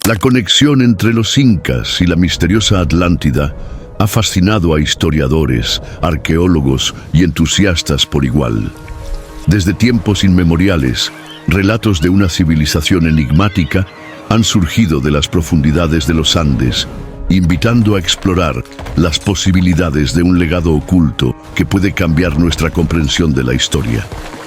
La conexión entre los incas y la misteriosa Atlántida ha fascinado a historiadores, arqueólogos y entusiastas por igual. Desde tiempos inmemoriales, relatos de una civilización enigmática han surgido de las profundidades de los Andes, invitando a explorar las posibilidades de un legado oculto que puede cambiar nuestra comprensión de la historia.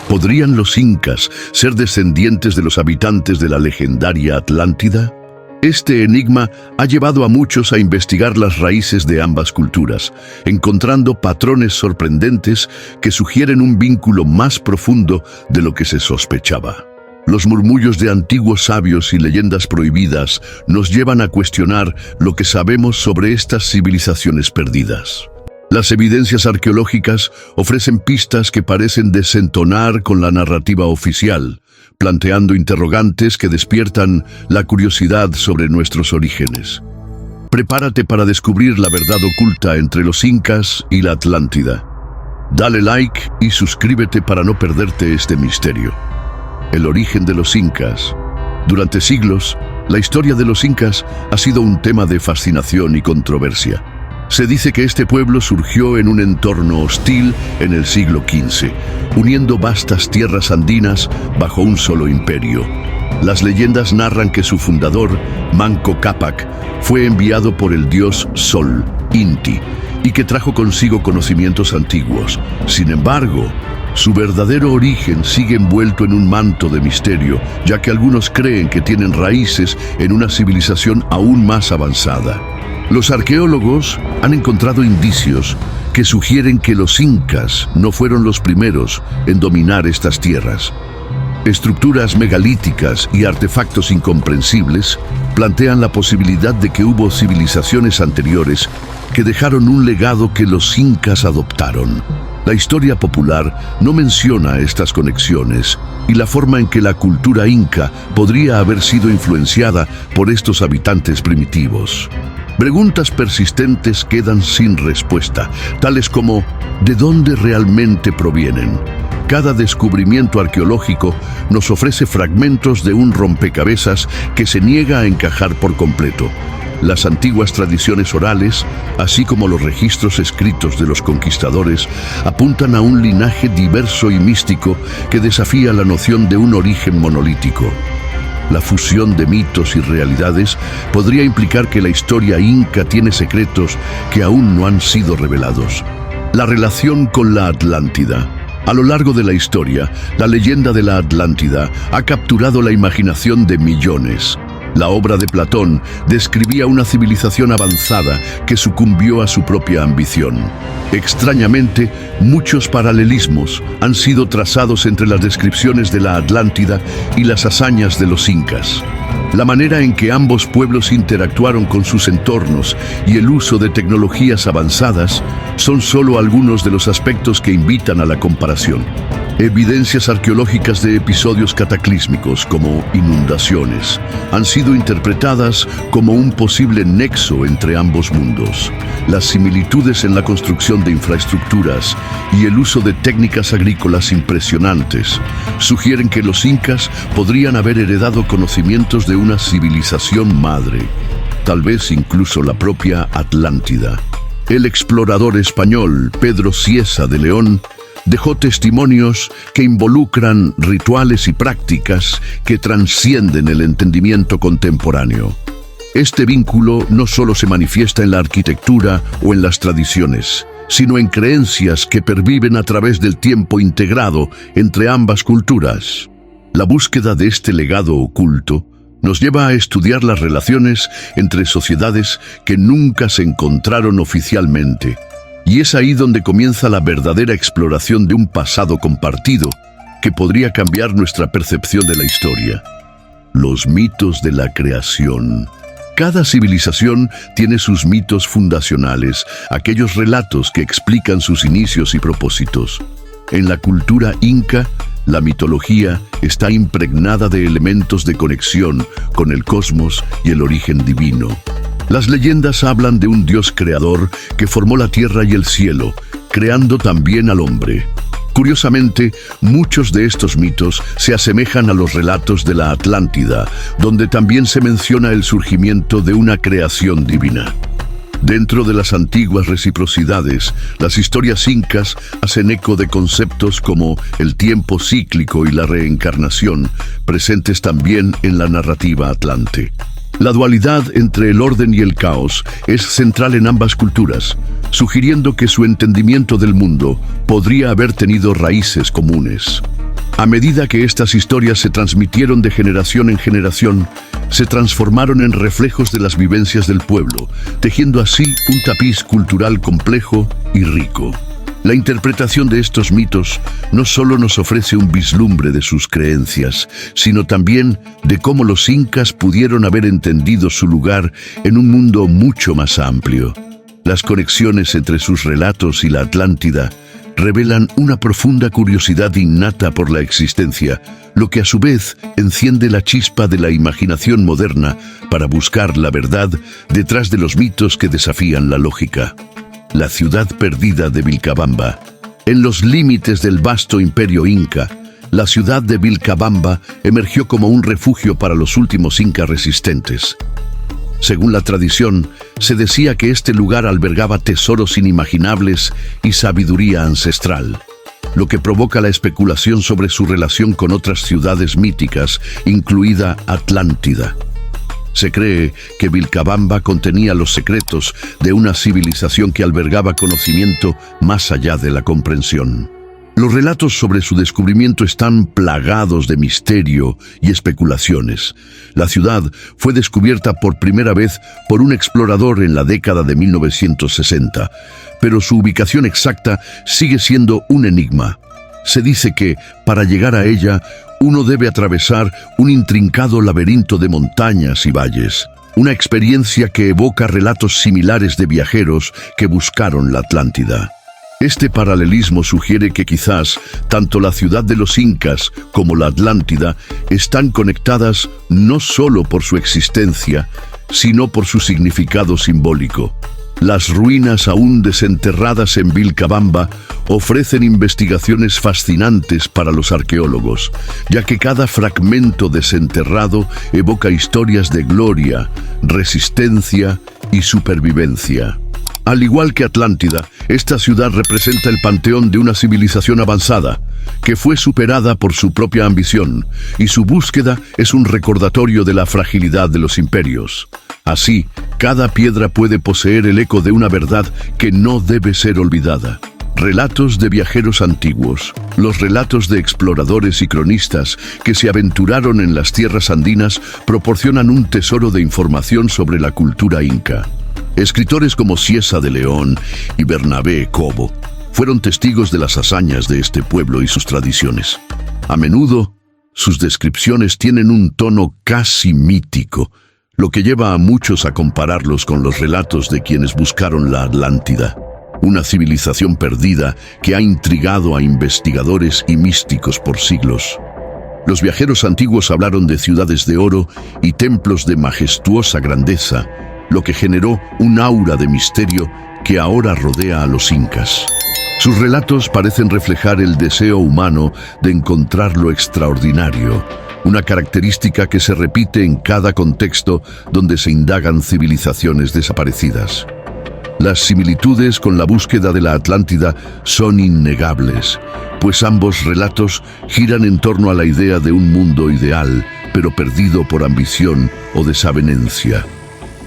¿Podrían los incas ser descendientes de los habitantes de la legendaria Atlántida? Este enigma ha llevado a muchos a investigar las raíces de ambas culturas, encontrando patrones sorprendentes que sugieren un vínculo más profundo de lo que se sospechaba. Los murmullos de antiguos sabios y leyendas prohibidas nos llevan a cuestionar lo que sabemos sobre estas civilizaciones perdidas. Las evidencias arqueológicas ofrecen pistas que parecen desentonar con la narrativa oficial, planteando interrogantes que despiertan la curiosidad sobre nuestros orígenes. Prepárate para descubrir la verdad oculta entre los incas y la Atlántida. Dale like y suscríbete para no perderte este misterio. El origen de los incas. Durante siglos, la historia de los incas ha sido un tema de fascinación y controversia. Se dice que este pueblo surgió en un entorno hostil en el siglo XV, uniendo vastas tierras andinas bajo un solo imperio. Las leyendas narran que su fundador, Manco Cápac, fue enviado por el dios Sol, Inti, y que trajo consigo conocimientos antiguos. Sin embargo, su verdadero origen sigue envuelto en un manto de misterio, ya que algunos creen que tienen raíces en una civilización aún más avanzada. Los arqueólogos han encontrado indicios que sugieren que los incas no fueron los primeros en dominar estas tierras. Estructuras megalíticas y artefactos incomprensibles plantean la posibilidad de que hubo civilizaciones anteriores que dejaron un legado que los incas adoptaron. La historia popular no menciona estas conexiones y la forma en que la cultura inca podría haber sido influenciada por estos habitantes primitivos. Preguntas persistentes quedan sin respuesta, tales como ¿de dónde realmente provienen? Cada descubrimiento arqueológico nos ofrece fragmentos de un rompecabezas que se niega a encajar por completo. Las antiguas tradiciones orales, así como los registros escritos de los conquistadores, apuntan a un linaje diverso y místico que desafía la noción de un origen monolítico. La fusión de mitos y realidades podría implicar que la historia inca tiene secretos que aún no han sido revelados. La relación con la Atlántida. A lo largo de la historia, la leyenda de la Atlántida ha capturado la imaginación de millones. La obra de Platón describía una civilización avanzada que sucumbió a su propia ambición. Extrañamente, muchos paralelismos han sido trazados entre las descripciones de la Atlántida y las hazañas de los incas. La manera en que ambos pueblos interactuaron con sus entornos y el uso de tecnologías avanzadas son solo algunos de los aspectos que invitan a la comparación. Evidencias arqueológicas de episodios cataclísmicos, como inundaciones, han sido interpretadas como un posible nexo entre ambos mundos. Las similitudes en la construcción de infraestructuras y el uso de técnicas agrícolas impresionantes sugieren que los incas podrían haber heredado conocimientos de una civilización madre, tal vez incluso la propia Atlántida. El explorador español Pedro Cieza de León dejó testimonios que involucran rituales y prácticas que trascienden el entendimiento contemporáneo. Este vínculo no solo se manifiesta en la arquitectura o en las tradiciones, sino en creencias que perviven a través del tiempo integrado entre ambas culturas. La búsqueda de este legado oculto nos lleva a estudiar las relaciones entre sociedades que nunca se encontraron oficialmente. Y es ahí donde comienza la verdadera exploración de un pasado compartido que podría cambiar nuestra percepción de la historia. Los mitos de la creación. Cada civilización tiene sus mitos fundacionales, aquellos relatos que explican sus inicios y propósitos. En la cultura inca, la mitología está impregnada de elementos de conexión con el cosmos y el origen divino. Las leyendas hablan de un Dios creador que formó la tierra y el cielo, creando también al hombre. Curiosamente, muchos de estos mitos se asemejan a los relatos de la Atlántida, donde también se menciona el surgimiento de una creación divina. Dentro de las antiguas reciprocidades, las historias incas hacen eco de conceptos como el tiempo cíclico y la reencarnación, presentes también en la narrativa atlante. La dualidad entre el orden y el caos es central en ambas culturas, sugiriendo que su entendimiento del mundo podría haber tenido raíces comunes. A medida que estas historias se transmitieron de generación en generación, se transformaron en reflejos de las vivencias del pueblo, tejiendo así un tapiz cultural complejo y rico. La interpretación de estos mitos no solo nos ofrece un vislumbre de sus creencias, sino también de cómo los incas pudieron haber entendido su lugar en un mundo mucho más amplio. Las conexiones entre sus relatos y la Atlántida revelan una profunda curiosidad innata por la existencia, lo que a su vez enciende la chispa de la imaginación moderna para buscar la verdad detrás de los mitos que desafían la lógica. La ciudad perdida de Vilcabamba. En los límites del vasto imperio inca, la ciudad de Vilcabamba emergió como un refugio para los últimos incas resistentes. Según la tradición, se decía que este lugar albergaba tesoros inimaginables y sabiduría ancestral, lo que provoca la especulación sobre su relación con otras ciudades míticas, incluida Atlántida. Se cree que Vilcabamba contenía los secretos de una civilización que albergaba conocimiento más allá de la comprensión. Los relatos sobre su descubrimiento están plagados de misterio y especulaciones. La ciudad fue descubierta por primera vez por un explorador en la década de 1960, pero su ubicación exacta sigue siendo un enigma. Se dice que, para llegar a ella, uno debe atravesar un intrincado laberinto de montañas y valles, una experiencia que evoca relatos similares de viajeros que buscaron la Atlántida. Este paralelismo sugiere que quizás tanto la ciudad de los incas como la Atlántida están conectadas no solo por su existencia, sino por su significado simbólico. Las ruinas aún desenterradas en Vilcabamba ofrecen investigaciones fascinantes para los arqueólogos, ya que cada fragmento desenterrado evoca historias de gloria, resistencia y supervivencia. Al igual que Atlántida, esta ciudad representa el panteón de una civilización avanzada, que fue superada por su propia ambición, y su búsqueda es un recordatorio de la fragilidad de los imperios. Así, cada piedra puede poseer el eco de una verdad que no debe ser olvidada. Relatos de viajeros antiguos, los relatos de exploradores y cronistas que se aventuraron en las tierras andinas proporcionan un tesoro de información sobre la cultura inca. Escritores como Cieza de León y Bernabé Cobo fueron testigos de las hazañas de este pueblo y sus tradiciones. A menudo, sus descripciones tienen un tono casi mítico, lo que lleva a muchos a compararlos con los relatos de quienes buscaron la Atlántida, una civilización perdida que ha intrigado a investigadores y místicos por siglos. Los viajeros antiguos hablaron de ciudades de oro y templos de majestuosa grandeza, lo que generó un aura de misterio que ahora rodea a los incas. Sus relatos parecen reflejar el deseo humano de encontrar lo extraordinario, una característica que se repite en cada contexto donde se indagan civilizaciones desaparecidas. Las similitudes con la búsqueda de la Atlántida son innegables, pues ambos relatos giran en torno a la idea de un mundo ideal, pero perdido por ambición o desavenencia.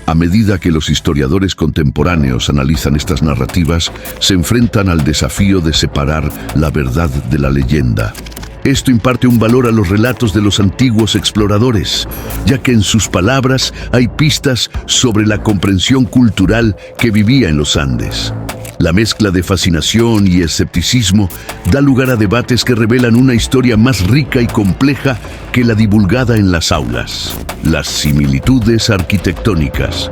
A medida que los historiadores contemporáneos analizan estas narrativas, se enfrentan al desafío de separar la verdad de la leyenda. Esto imparte un valor a los relatos de los antiguos exploradores, ya que en sus palabras hay pistas sobre la comprensión cultural que vivía en los Andes. La mezcla de fascinación y escepticismo da lugar a debates que revelan una historia más rica y compleja que la divulgada en las aulas. Las similitudes arquitectónicas.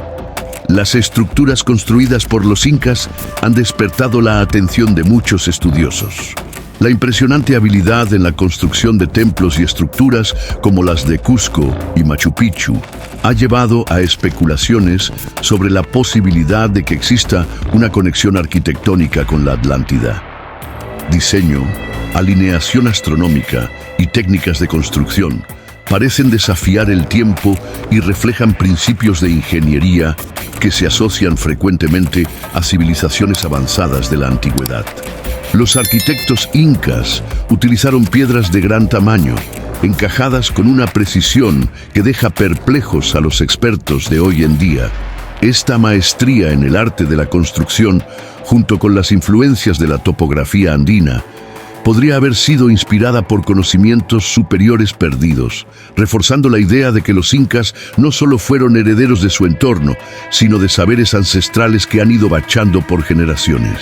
Las estructuras construidas por los incas han despertado la atención de muchos estudiosos. La impresionante habilidad en la construcción de templos y estructuras como las de Cusco y Machu Picchu ha llevado a especulaciones sobre la posibilidad de que exista una conexión arquitectónica con la Atlántida. Diseño, alineación astronómica y técnicas de construcción parecen desafiar el tiempo y reflejan principios de ingeniería que se asocian frecuentemente a civilizaciones avanzadas de la antigüedad. Los arquitectos incas utilizaron piedras de gran tamaño, encajadas con una precisión que deja perplejos a los expertos de hoy en día. Esta maestría en el arte de la construcción, junto con las influencias de la topografía andina, podría haber sido inspirada por conocimientos superiores perdidos, reforzando la idea de que los incas no solo fueron herederos de su entorno, sino de saberes ancestrales que han ido bachando por generaciones.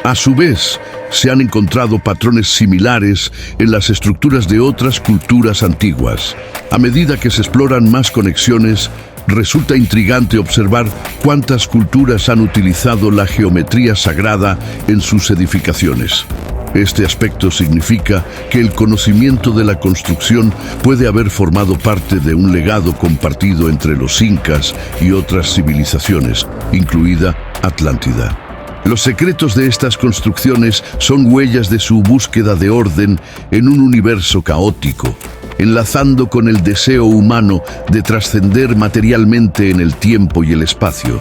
A su vez, se han encontrado patrones similares en las estructuras de otras culturas antiguas. A medida que se exploran más conexiones, resulta intrigante observar cuántas culturas han utilizado la geometría sagrada en sus edificaciones. Este aspecto significa que el conocimiento de la construcción puede haber formado parte de un legado compartido entre los incas y otras civilizaciones, incluida Atlántida. Los secretos de estas construcciones son huellas de su búsqueda de orden en un universo caótico, enlazando con el deseo humano de trascender materialmente en el tiempo y el espacio.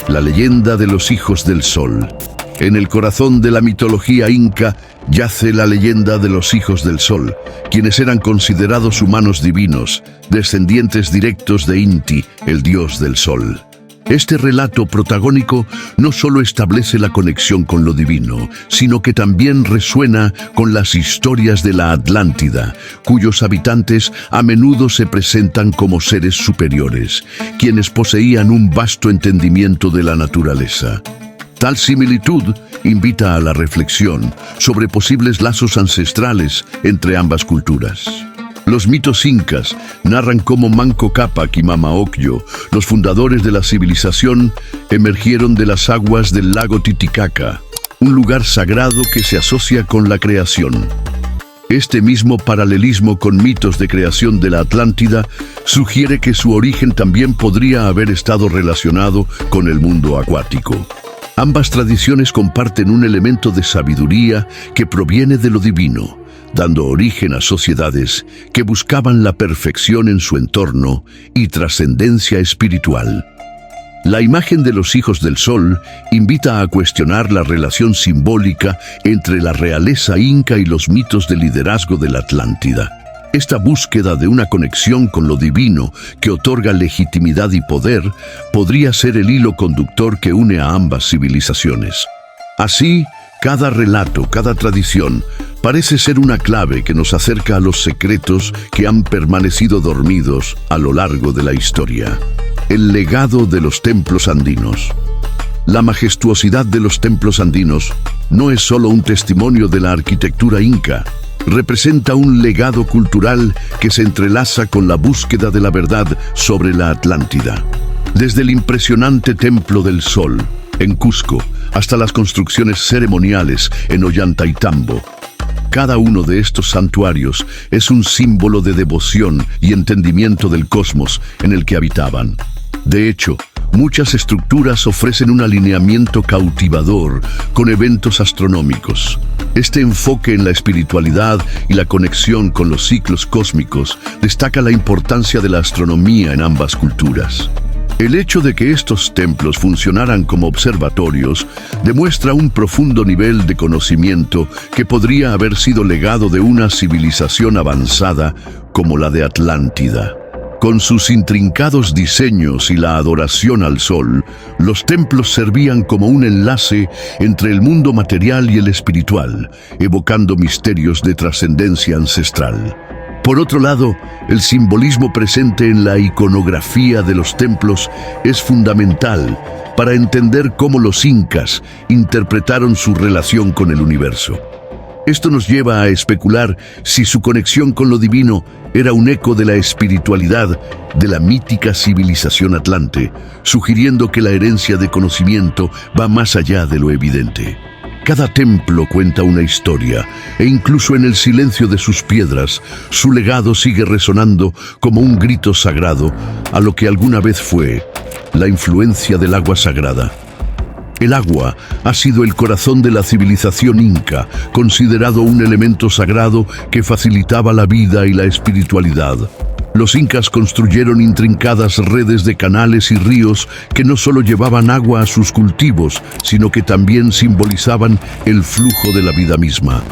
La leyenda de los hijos del sol. En el corazón de la mitología inca yace la leyenda de los hijos del sol, quienes eran considerados humanos divinos, descendientes directos de Inti, el dios del sol. Este relato protagónico no solo establece la conexión con lo divino, sino que también resuena con las historias de la Atlántida, cuyos habitantes a menudo se presentan como seres superiores, quienes poseían un vasto entendimiento de la naturaleza. Tal similitud invita a la reflexión sobre posibles lazos ancestrales entre ambas culturas. Los mitos incas narran cómo Manco Cápac y Mama Ocllo, los fundadores de la civilización, emergieron de las aguas del lago Titicaca, un lugar sagrado que se asocia con la creación. Este mismo paralelismo con mitos de creación de la Atlántida sugiere que su origen también podría haber estado relacionado con el mundo acuático. Ambas tradiciones comparten un elemento de sabiduría que proviene de lo divino, dando origen a sociedades que buscaban la perfección en su entorno y trascendencia espiritual. La imagen de los hijos del sol invita a cuestionar la relación simbólica entre la realeza inca y los mitos de liderazgo de la Atlántida. Esta búsqueda de una conexión con lo divino que otorga legitimidad y poder podría ser el hilo conductor que une a ambas civilizaciones. Así, cada relato, cada tradición, parece ser una clave que nos acerca a los secretos que han permanecido dormidos a lo largo de la historia. El legado de los templos andinos. La majestuosidad de los templos andinos no es solo un testimonio de la arquitectura inca, representa un legado cultural que se entrelaza con la búsqueda de la verdad sobre la Atlántida. Desde el impresionante Templo del Sol, en Cusco, hasta las construcciones ceremoniales en Ollantaytambo, cada uno de estos santuarios es un símbolo de devoción y entendimiento del cosmos en el que habitaban. De hecho, muchas estructuras ofrecen un alineamiento cautivador con eventos astronómicos. Este enfoque en la espiritualidad y la conexión con los ciclos cósmicos destaca la importancia de la astronomía en ambas culturas. El hecho de que estos templos funcionaran como observatorios demuestra un profundo nivel de conocimiento que podría haber sido legado de una civilización avanzada como la de Atlántida. Con sus intrincados diseños y la adoración al sol, los templos servían como un enlace entre el mundo material y el espiritual, evocando misterios de trascendencia ancestral. Por otro lado, el simbolismo presente en la iconografía de los templos es fundamental para entender cómo los incas interpretaron su relación con el universo. Esto nos lleva a especular si su conexión con lo divino era un eco de la espiritualidad de la mítica civilización atlante, sugiriendo que la herencia de conocimiento va más allá de lo evidente. Cada templo cuenta una historia, e incluso en el silencio de sus piedras, su legado sigue resonando como un grito sagrado a lo que alguna vez fue la influencia del agua sagrada. El agua ha sido el corazón de la civilización inca, considerado un elemento sagrado que facilitaba la vida y la espiritualidad. Los incas construyeron intrincadas redes de canales y ríos que no solo llevaban agua a sus cultivos, sino que también simbolizaban el flujo de la vida misma.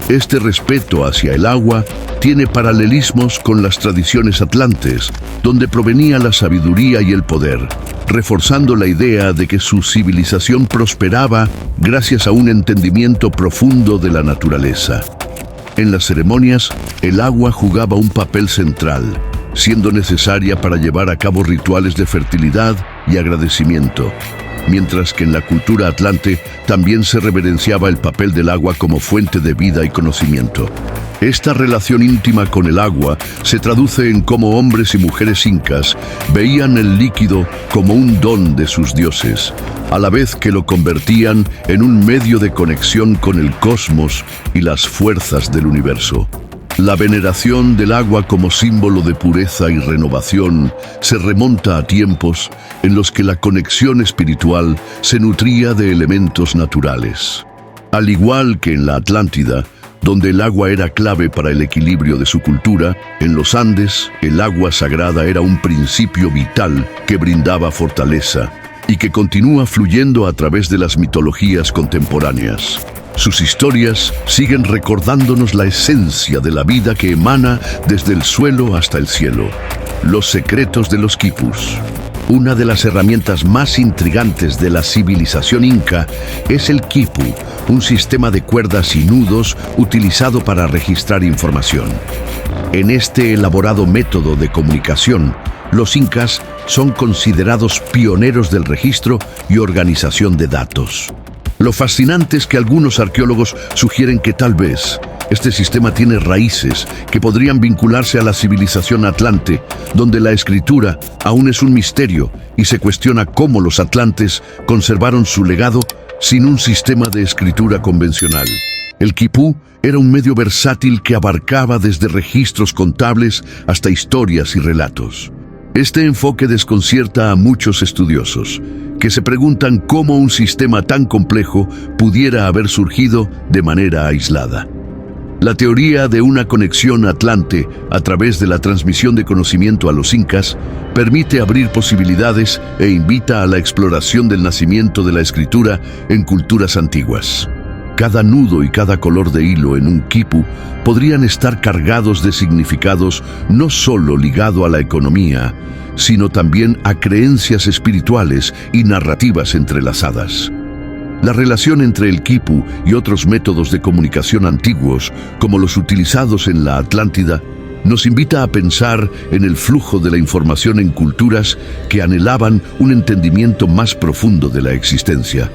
Este respeto hacia el agua tiene paralelismos con las tradiciones atlantes, donde provenía la sabiduría y el poder, reforzando la idea de que su civilización prosperaba gracias a un entendimiento profundo de la naturaleza. En las ceremonias, el agua jugaba un papel central, siendo necesaria para llevar a cabo rituales de fertilidad y agradecimiento, mientras que en la cultura atlante también se reverenciaba el papel del agua como fuente de vida y conocimiento. Esta relación íntima con el agua se traduce en cómo hombres y mujeres incas veían el líquido como un don de sus dioses, a la vez que lo convertían en un medio de conexión con el cosmos y las fuerzas del universo. La veneración del agua como símbolo de pureza y renovación se remonta a tiempos en los que la conexión espiritual se nutría de elementos naturales. Al igual que en la Atlántida, donde el agua era clave para el equilibrio de su cultura, en los Andes, el agua sagrada era un principio vital que brindaba fortaleza y que continúa fluyendo a través de las mitologías contemporáneas. Sus historias siguen recordándonos la esencia de la vida que emana desde el suelo hasta el cielo. Los secretos de los quipus. Una de las herramientas más intrigantes de la civilización inca es el quipu, un sistema de cuerdas y nudos utilizado para registrar información. En este elaborado método de comunicación, los incas son considerados pioneros del registro y organización de datos. Lo fascinante es que algunos arqueólogos sugieren que tal vez este sistema tiene raíces que podrían vincularse a la civilización atlante, donde la escritura aún es un misterio y se cuestiona cómo los atlantes conservaron su legado sin un sistema de escritura convencional. El quipú era un medio versátil que abarcaba desde registros contables hasta historias y relatos. Este enfoque desconcierta a muchos estudiosos, que se preguntan cómo un sistema tan complejo pudiera haber surgido de manera aislada. La teoría de una conexión atlante a través de la transmisión de conocimiento a los incas permite abrir posibilidades e invita a la exploración del nacimiento de la escritura en culturas antiguas. Cada nudo y cada color de hilo en un quipu podrían estar cargados de significados no solo ligado a la economía, sino también a creencias espirituales y narrativas entrelazadas. La relación entre el quipu y otros métodos de comunicación antiguos, como los utilizados en la Atlántida, nos invita a pensar en el flujo de la información en culturas que anhelaban un entendimiento más profundo de la existencia.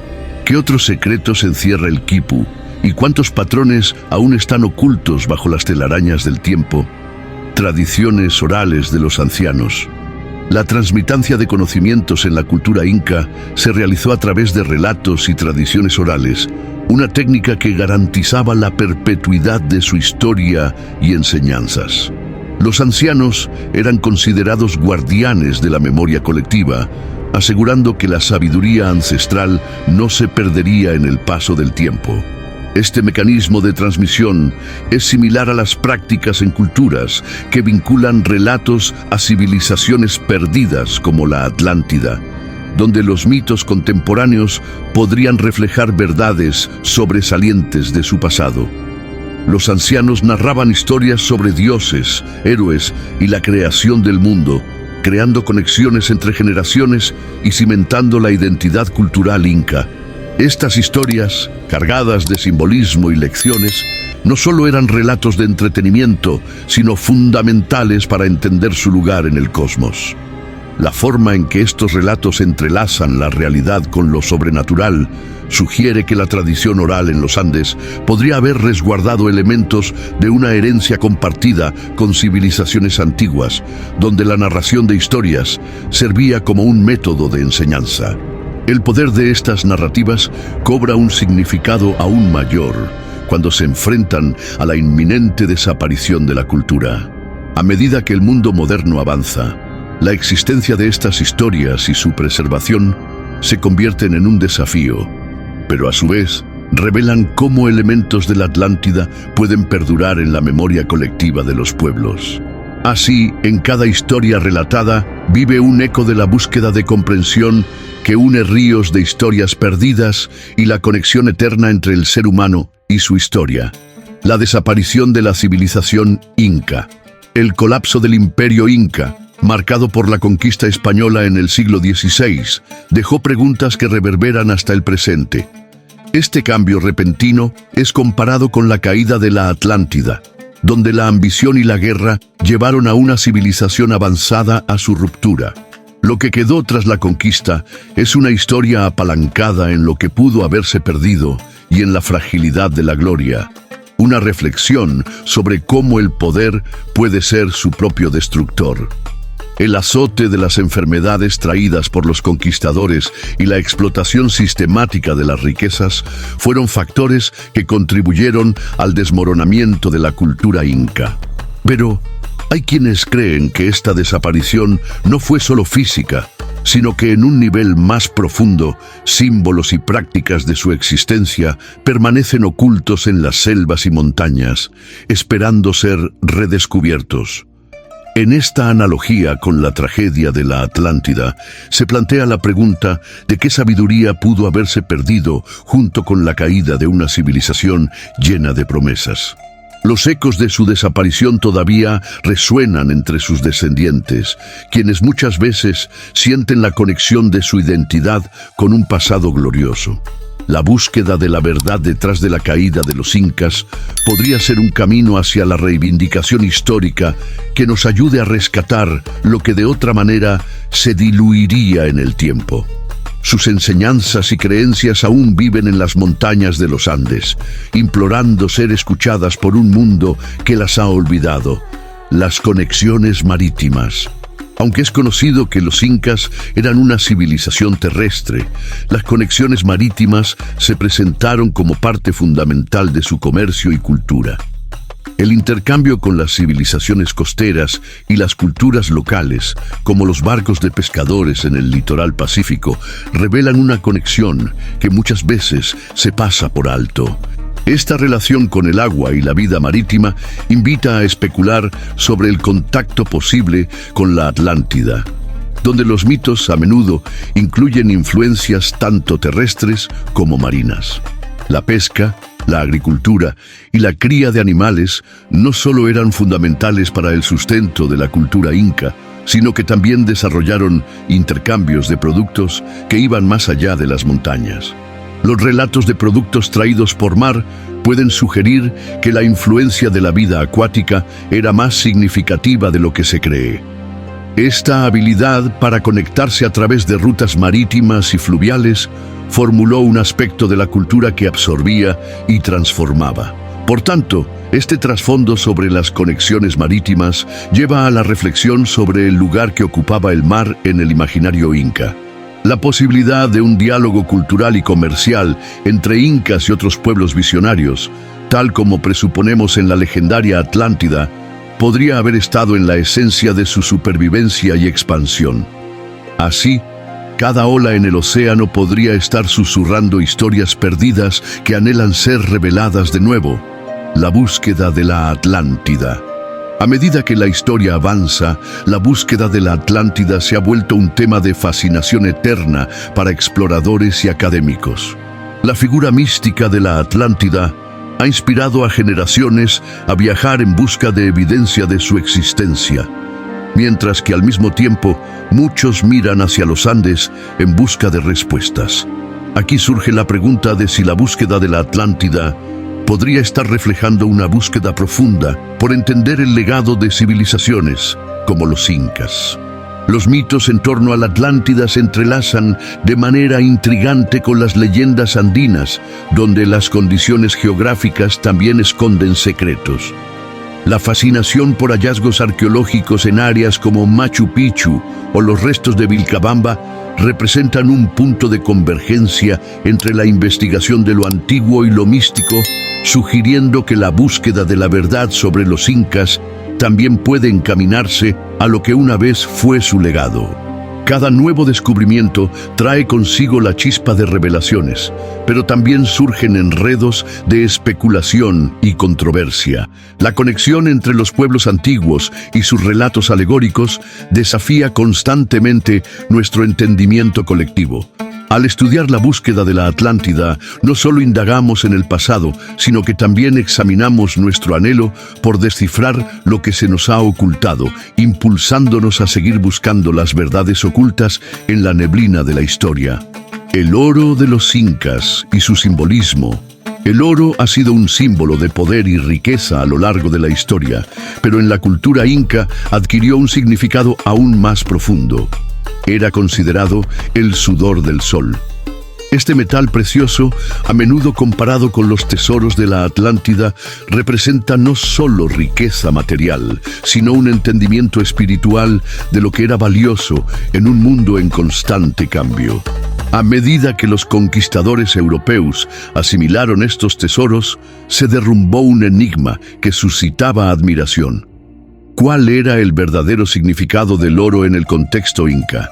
¿Qué otros secretos encierra el quipu? ¿Y cuántos patrones aún están ocultos bajo las telarañas del tiempo? Tradiciones orales de los ancianos. La transmitancia de conocimientos en la cultura inca se realizó a través de relatos y tradiciones orales, una técnica que garantizaba la perpetuidad de su historia y enseñanzas. Los ancianos eran considerados guardianes de la memoria colectiva, asegurando que la sabiduría ancestral no se perdería en el paso del tiempo. Este mecanismo de transmisión es similar a las prácticas en culturas que vinculan relatos a civilizaciones perdidas como la Atlántida, donde los mitos contemporáneos podrían reflejar verdades sobresalientes de su pasado. Los ancianos narraban historias sobre dioses, héroes y la creación del mundo, creando conexiones entre generaciones y cimentando la identidad cultural inca. Estas historias, cargadas de simbolismo y lecciones, no solo eran relatos de entretenimiento, sino fundamentales para entender su lugar en el cosmos. La forma en que estos relatos entrelazan la realidad con lo sobrenatural sugiere que la tradición oral en los Andes podría haber resguardado elementos de una herencia compartida con civilizaciones antiguas, donde la narración de historias servía como un método de enseñanza. El poder de estas narrativas cobra un significado aún mayor cuando se enfrentan a la inminente desaparición de la cultura. A medida que el mundo moderno avanza, la existencia de estas historias y su preservación se convierten en un desafío, pero a su vez revelan cómo elementos de la Atlántida pueden perdurar en la memoria colectiva de los pueblos. Así, en cada historia relatada, vive un eco de la búsqueda de comprensión que une ríos de historias perdidas y la conexión eterna entre el ser humano y su historia. La desaparición de la civilización inca. El colapso del imperio inca, marcado por la conquista española en el siglo XVI, dejó preguntas que reverberan hasta el presente. Este cambio repentino es comparado con la caída de la Atlántida, donde la ambición y la guerra llevaron a una civilización avanzada a su ruptura. Lo que quedó tras la conquista es una historia apalancada en lo que pudo haberse perdido y en la fragilidad de la gloria. Una reflexión sobre cómo el poder puede ser su propio destructor. El azote de las enfermedades traídas por los conquistadores y la explotación sistemática de las riquezas fueron factores que contribuyeron al desmoronamiento de la cultura inca. Pero hay quienes creen que esta desaparición no fue solo física, sino que en un nivel más profundo, símbolos y prácticas de su existencia permanecen ocultos en las selvas y montañas, esperando ser redescubiertos. En esta analogía con la tragedia de la Atlántida, se plantea la pregunta de qué sabiduría pudo haberse perdido junto con la caída de una civilización llena de promesas. Los ecos de su desaparición todavía resuenan entre sus descendientes, quienes muchas veces sienten la conexión de su identidad con un pasado glorioso. La búsqueda de la verdad detrás de la caída de los incas podría ser un camino hacia la reivindicación histórica que nos ayude a rescatar lo que de otra manera se diluiría en el tiempo. Sus enseñanzas y creencias aún viven en las montañas de los Andes, implorando ser escuchadas por un mundo que las ha olvidado. Las conexiones marítimas. Aunque es conocido que los incas eran una civilización terrestre, las conexiones marítimas se presentaron como parte fundamental de su comercio y cultura. El intercambio con las civilizaciones costeras y las culturas locales, como los barcos de pescadores en el litoral pacífico, revelan una conexión que muchas veces se pasa por alto. Esta relación con el agua y la vida marítima invita a especular sobre el contacto posible con la Atlántida, donde los mitos a menudo incluyen influencias tanto terrestres como marinas. La pesca, la agricultura y la cría de animales no solo eran fundamentales para el sustento de la cultura inca, sino que también desarrollaron intercambios de productos que iban más allá de las montañas. Los relatos de productos traídos por mar pueden sugerir que la influencia de la vida acuática era más significativa de lo que se cree. Esta habilidad para conectarse a través de rutas marítimas y fluviales formuló un aspecto de la cultura que absorbía y transformaba. Por tanto, este trasfondo sobre las conexiones marítimas lleva a la reflexión sobre el lugar que ocupaba el mar en el imaginario inca. La posibilidad de un diálogo cultural y comercial entre incas y otros pueblos visionarios, tal como presuponemos en la legendaria Atlántida, podría haber estado en la esencia de su supervivencia y expansión. Así, cada ola en el océano podría estar susurrando historias perdidas que anhelan ser reveladas de nuevo. La búsqueda de la Atlántida. A medida que la historia avanza, la búsqueda de la Atlántida se ha vuelto un tema de fascinación eterna para exploradores y académicos. La figura mística de la Atlántida ha inspirado a generaciones a viajar en busca de evidencia de su existencia, mientras que al mismo tiempo muchos miran hacia los Andes en busca de respuestas. Aquí surge la pregunta de si la búsqueda de la Atlántida podría estar reflejando una búsqueda profunda por entender el legado de civilizaciones como los incas. Los mitos en torno a la Atlántida se entrelazan de manera intrigante con las leyendas andinas, donde las condiciones geográficas también esconden secretos. La fascinación por hallazgos arqueológicos en áreas como Machu Picchu o los restos de Vilcabamba representan un punto de convergencia entre la investigación de lo antiguo y lo místico, sugiriendo que la búsqueda de la verdad sobre los incas también puede encaminarse a lo que una vez fue su legado. Cada nuevo descubrimiento trae consigo la chispa de revelaciones, pero también surgen enredos de especulación y controversia. La conexión entre los pueblos antiguos y sus relatos alegóricos desafía constantemente nuestro entendimiento colectivo. Al estudiar la búsqueda de la Atlántida, no solo indagamos en el pasado, sino que también examinamos nuestro anhelo por descifrar lo que se nos ha ocultado, impulsándonos a seguir buscando las verdades ocultas en la neblina de la historia. El oro de los incas y su simbolismo. El oro ha sido un símbolo de poder y riqueza a lo largo de la historia, pero en la cultura inca adquirió un significado aún más profundo. Era considerado el sudor del sol. Este metal precioso, a menudo comparado con los tesoros de la Atlántida, representa no solo riqueza material, sino un entendimiento espiritual de lo que era valioso en un mundo en constante cambio. A medida que los conquistadores europeos asimilaron estos tesoros, se derrumbó un enigma que suscitaba admiración. ¿Cuál era el verdadero significado del oro en el contexto inca?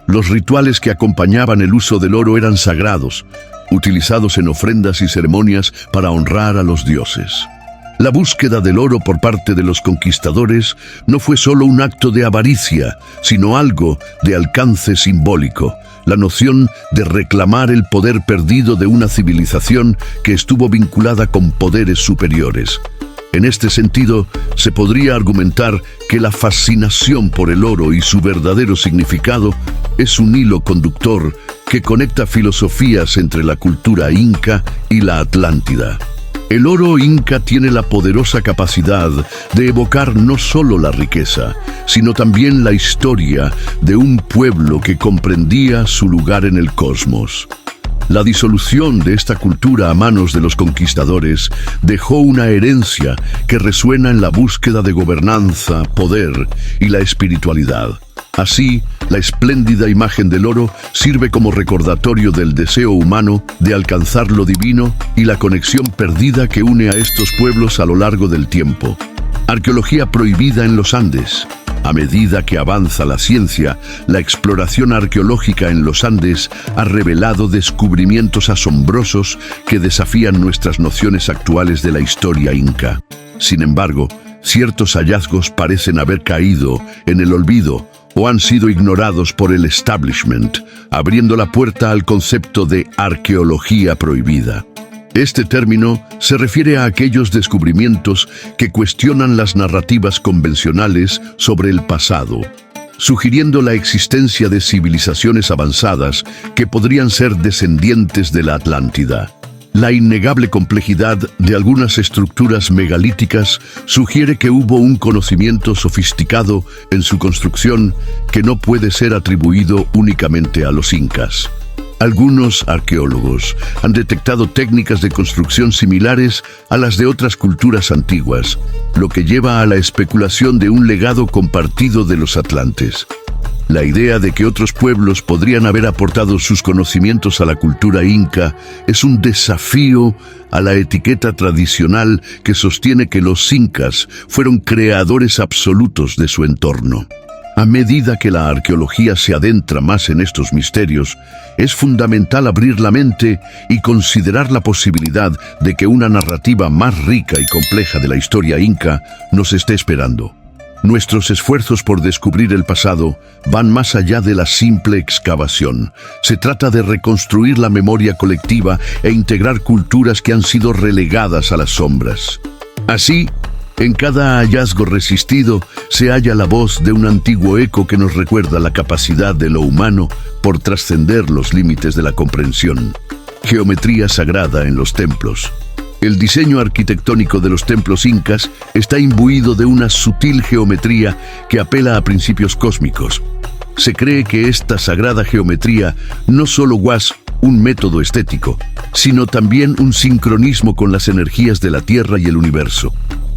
Los rituales que acompañaban el uso del oro eran sagrados, utilizados en ofrendas y ceremonias para honrar a los dioses. La búsqueda del oro por parte de los conquistadores no fue solo un acto de avaricia, sino algo de alcance simbólico, la noción de reclamar el poder perdido de una civilización que estuvo vinculada con poderes superiores. En este sentido, se podría argumentar que la fascinación por el oro y su verdadero significado es un hilo conductor que conecta filosofías entre la cultura inca y la Atlántida. El oro inca tiene la poderosa capacidad de evocar no solo la riqueza, sino también la historia de un pueblo que comprendía su lugar en el cosmos. La disolución de esta cultura a manos de los conquistadores dejó una herencia que resuena en la búsqueda de gobernanza, poder y la espiritualidad. Así, la espléndida imagen del oro sirve como recordatorio del deseo humano de alcanzar lo divino y la conexión perdida que une a estos pueblos a lo largo del tiempo. Arqueología prohibida en los Andes. A medida que avanza la ciencia, la exploración arqueológica en los Andes ha revelado descubrimientos asombrosos que desafían nuestras nociones actuales de la historia inca. Sin embargo, ciertos hallazgos parecen haber caído en el olvido o han sido ignorados por el establishment, abriendo la puerta al concepto de arqueología prohibida. Este término se refiere a aquellos descubrimientos que cuestionan las narrativas convencionales sobre el pasado, sugiriendo la existencia de civilizaciones avanzadas que podrían ser descendientes de la Atlántida. La innegable complejidad de algunas estructuras megalíticas sugiere que hubo un conocimiento sofisticado en su construcción que no puede ser atribuido únicamente a los incas. Algunos arqueólogos han detectado técnicas de construcción similares a las de otras culturas antiguas, lo que lleva a la especulación de un legado compartido de los atlantes. La idea de que otros pueblos podrían haber aportado sus conocimientos a la cultura inca es un desafío a la etiqueta tradicional que sostiene que los incas fueron creadores absolutos de su entorno. A medida que la arqueología se adentra más en estos misterios, es fundamental abrir la mente y considerar la posibilidad de que una narrativa más rica y compleja de la historia inca nos esté esperando. Nuestros esfuerzos por descubrir el pasado van más allá de la simple excavación. Se trata de reconstruir la memoria colectiva e integrar culturas que han sido relegadas a las sombras. Así, en cada hallazgo resistido se halla la voz de un antiguo eco que nos recuerda la capacidad de lo humano por trascender los límites de la comprensión. Geometría sagrada en los templos. El diseño arquitectónico de los templos incas está imbuido de una sutil geometría que apela a principios cósmicos. Se cree que esta sagrada geometría no solo es un método estético, sino también un sincronismo con las energías de la Tierra y el universo.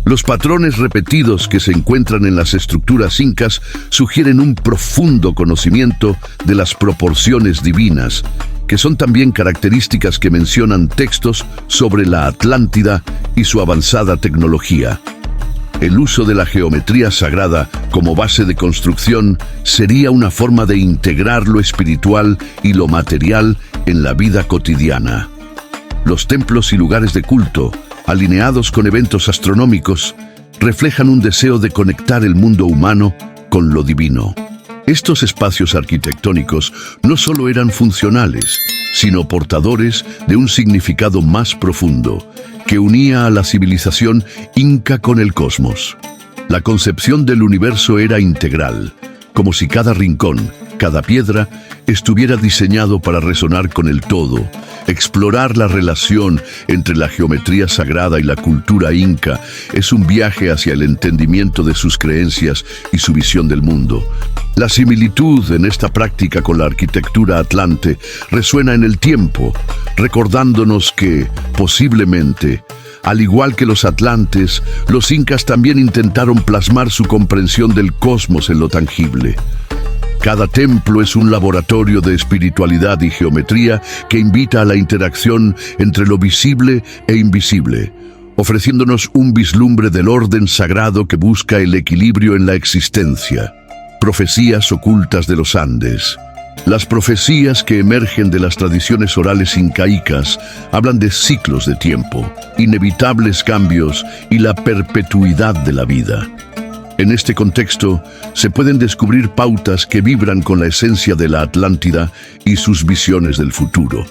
Los patrones repetidos que se encuentran en las estructuras incas sugieren un profundo conocimiento de las proporciones divinas, que son también características que mencionan textos sobre la Atlántida y su avanzada tecnología. el uso de la geometría sagrada como base de construcción sería una forma de integrar lo espiritual y lo material en la vida cotidiana. Los templos y lugares de culto, alineados con eventos astronómicos, reflejan un deseo de conectar el mundo humano con lo divino. Estos espacios arquitectónicos no solo eran funcionales, sino portadores de un significado más profundo, que unía a la civilización inca con el cosmos. La concepción del universo era integral, como si cada rincón, cada piedra, estuviera diseñado para resonar con el todo. Explorar la relación entre la geometría sagrada y la cultura inca es un viaje hacia el entendimiento de sus creencias y su visión del mundo. La similitud en esta práctica con la arquitectura atlante resuena en el tiempo, recordándonos que, posiblemente, al igual que los atlantes, los incas también intentaron plasmar su comprensión del cosmos en lo tangible. Cada templo es un laboratorio de espiritualidad y geometría que invita a la interacción entre lo visible e invisible, ofreciéndonos un vislumbre del orden sagrado que busca el equilibrio en la existencia. Profecías ocultas de los Andes. Las profecías que emergen de las tradiciones orales incaicas hablan de ciclos de tiempo, inevitables cambios y la perpetuidad de la vida. En este contexto, se pueden descubrir pautas que vibran con la esencia de la Atlántida y sus visiones del futuro.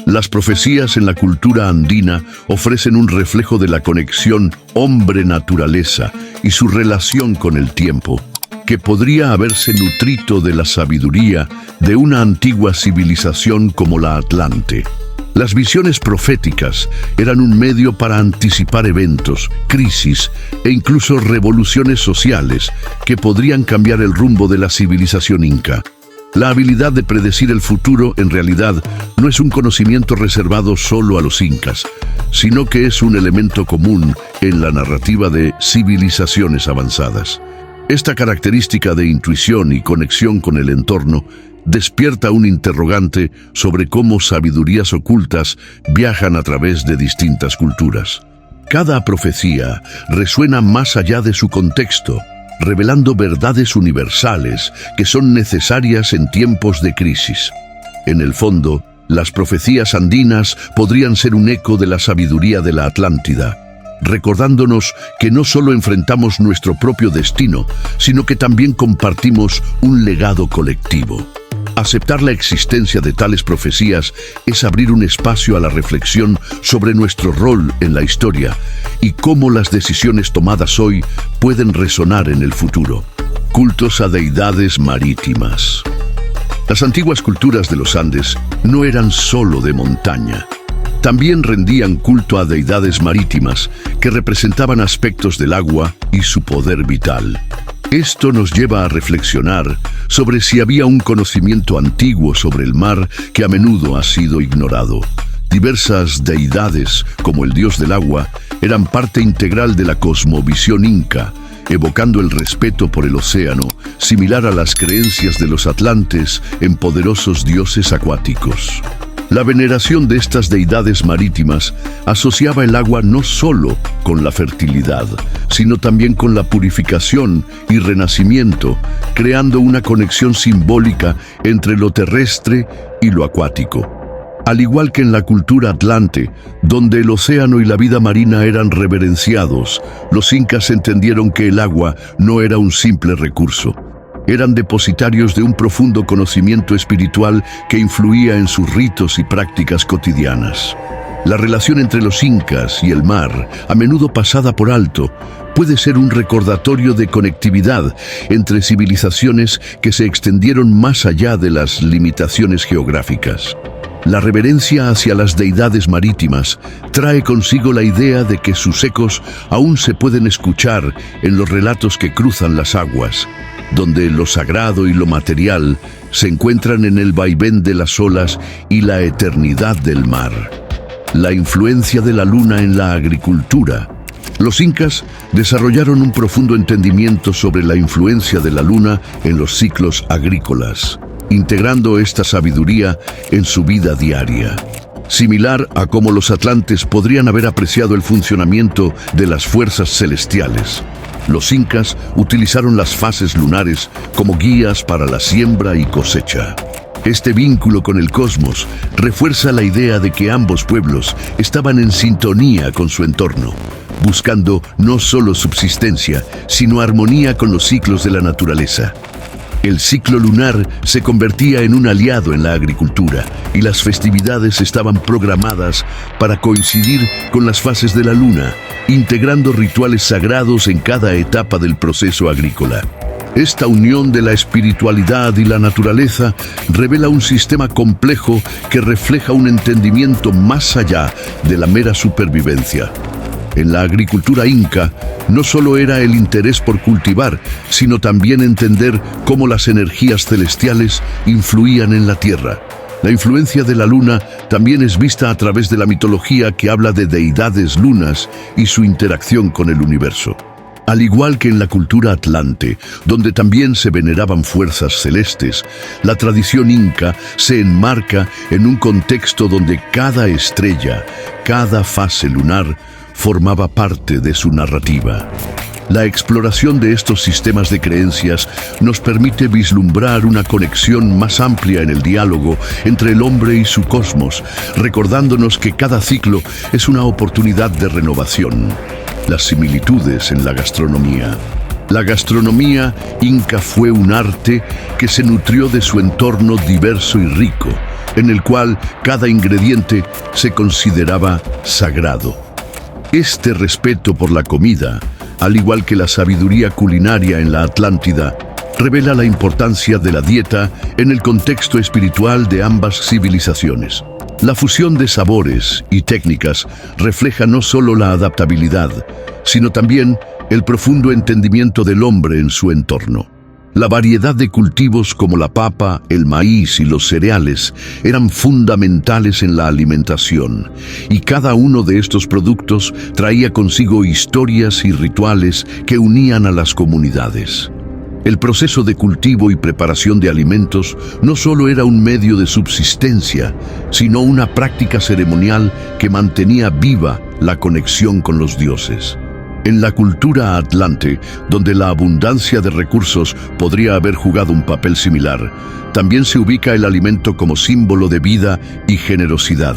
Las profecías en la cultura andina ofrecen un reflejo de la conexión hombre-naturaleza y su relación con el tiempo, que podría haberse nutrido de la sabiduría de una antigua civilización como la Atlante. Las visiones proféticas eran un medio para anticipar eventos, crisis e incluso revoluciones sociales que podrían cambiar el rumbo de la civilización inca. La habilidad de predecir el futuro, en realidad, no es un conocimiento reservado solo a los incas, sino que es un elemento común en la narrativa de civilizaciones avanzadas. Esta característica de intuición y conexión con el entorno despierta un interrogante sobre cómo sabidurías ocultas viajan a través de distintas culturas. Cada profecía resuena más allá de su contexto, revelando verdades universales que son necesarias en tiempos de crisis. En el fondo, las profecías andinas podrían ser un eco de la sabiduría de la Atlántida, recordándonos que no solo enfrentamos nuestro propio destino, sino que también compartimos un legado colectivo. Aceptar la existencia de tales profecías es abrir un espacio a la reflexión sobre nuestro rol en la historia y cómo las decisiones tomadas hoy pueden resonar en el futuro. Cultos a deidades marítimas. Las antiguas culturas de los Andes no eran solo de montaña. También rendían culto a deidades marítimas que representaban aspectos del agua y su poder vital. Esto nos lleva a reflexionar sobre si había un conocimiento antiguo sobre el mar que a menudo ha sido ignorado. Diversas deidades, como el dios del agua, eran parte integral de la cosmovisión inca, evocando el respeto por el océano, similar a las creencias de los atlantes en poderosos dioses acuáticos. La veneración de estas deidades marítimas asociaba el agua no solo con la fertilidad, sino también con la purificación y renacimiento, creando una conexión simbólica entre lo terrestre y lo acuático. Al igual que en la cultura atlante, donde el océano y la vida marina eran reverenciados, los incas entendieron que el agua no era un simple recurso. Eran depositarios de un profundo conocimiento espiritual que influía en sus ritos y prácticas cotidianas. La relación entre los incas y el mar, a menudo pasada por alto, puede ser un recordatorio de conectividad entre civilizaciones que se extendieron más allá de las limitaciones geográficas. La reverencia hacia las deidades marítimas trae consigo la idea de que sus ecos aún se pueden escuchar en los relatos que cruzan las aguas, donde lo sagrado y lo material se encuentran en el vaivén de las olas y la eternidad del mar. La influencia de la luna en la agricultura. Los incas desarrollaron un profundo entendimiento sobre la influencia de la luna en los ciclos agrícolas, integrando esta sabiduría en su vida diaria. Similar a cómo los atlantes podrían haber apreciado el funcionamiento de las fuerzas celestiales. Los incas utilizaron las fases lunares como guías para la siembra y cosecha. Este vínculo con el cosmos refuerza la idea de que ambos pueblos estaban en sintonía con su entorno, buscando no solo subsistencia, sino armonía con los ciclos de la naturaleza. El ciclo lunar se convertía en un aliado en la agricultura y las festividades estaban programadas para coincidir con las fases de la luna, integrando rituales sagrados en cada etapa del proceso agrícola. Esta unión de la espiritualidad y la naturaleza revela un sistema complejo que refleja un entendimiento más allá de la mera supervivencia. En la agricultura inca, no solo era el interés por cultivar, sino también entender cómo las energías celestiales influían en la tierra. La influencia de la luna también es vista a través de la mitología que habla de deidades lunas y su interacción con el universo. Al igual que en la cultura atlante, donde también se veneraban fuerzas celestes, la tradición inca se enmarca en un contexto donde cada estrella, cada fase lunar, formaba parte de su narrativa. La exploración de estos sistemas de creencias nos permite vislumbrar una conexión más amplia en el diálogo entre el hombre y su cosmos, recordándonos que cada ciclo es una oportunidad de renovación. Las similitudes en la gastronomía. La gastronomía inca fue un arte que se nutrió de su entorno diverso y rico, en el cual cada ingrediente se consideraba sagrado. Este respeto por la comida, al igual que la sabiduría culinaria en la Atlántida, revela la importancia de la dieta en el contexto espiritual de ambas civilizaciones. La fusión de sabores y técnicas refleja no solo la adaptabilidad, sino también el profundo entendimiento del hombre en su entorno. La variedad de cultivos como la papa, el maíz y los cereales eran fundamentales en la alimentación, y cada uno de estos productos traía consigo historias y rituales que unían a las comunidades. El proceso de cultivo y preparación de alimentos no solo era un medio de subsistencia, sino una práctica ceremonial que mantenía viva la conexión con los dioses. En la cultura atlante, donde la abundancia de recursos podría haber jugado un papel similar, también se ubica el alimento como símbolo de vida y generosidad.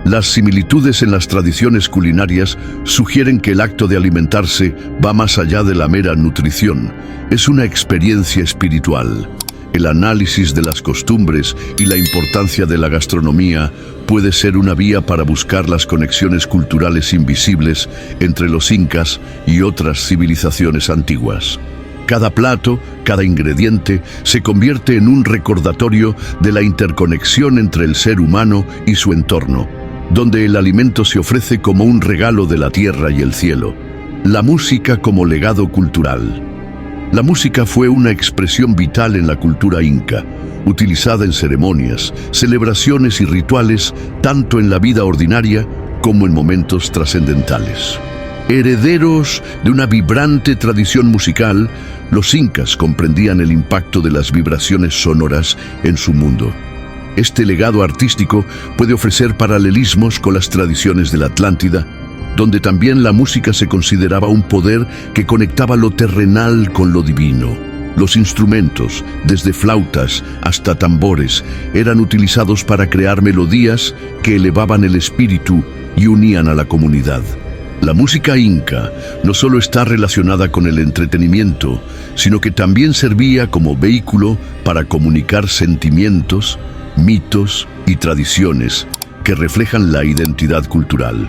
Las similitudes en las tradiciones culinarias sugieren que el acto de alimentarse va más allá de la mera nutrición. Es una experiencia espiritual. El análisis de las costumbres y la importancia de la gastronomía puede ser una vía para buscar las conexiones culturales invisibles entre los incas y otras civilizaciones antiguas. Cada plato, cada ingrediente, se convierte en un recordatorio de la interconexión entre el ser humano y su entorno, donde el alimento se ofrece como un regalo de la tierra y el cielo. La música como legado cultural. La música fue una expresión vital en la cultura inca, utilizada en ceremonias, celebraciones y rituales, tanto en la vida ordinaria como en momentos trascendentales. Herederos de una vibrante tradición musical, los incas comprendían el impacto de las vibraciones sonoras en su mundo. Este legado artístico puede ofrecer paralelismos con las tradiciones de la Atlántida, donde también la música se consideraba un poder que conectaba lo terrenal con lo divino. Los instrumentos, desde flautas hasta tambores, eran utilizados para crear melodías que elevaban el espíritu y unían a la comunidad. La música inca no solo está relacionada con el entretenimiento, sino que también servía como vehículo para comunicar sentimientos, mitos y tradiciones que reflejan la identidad cultural.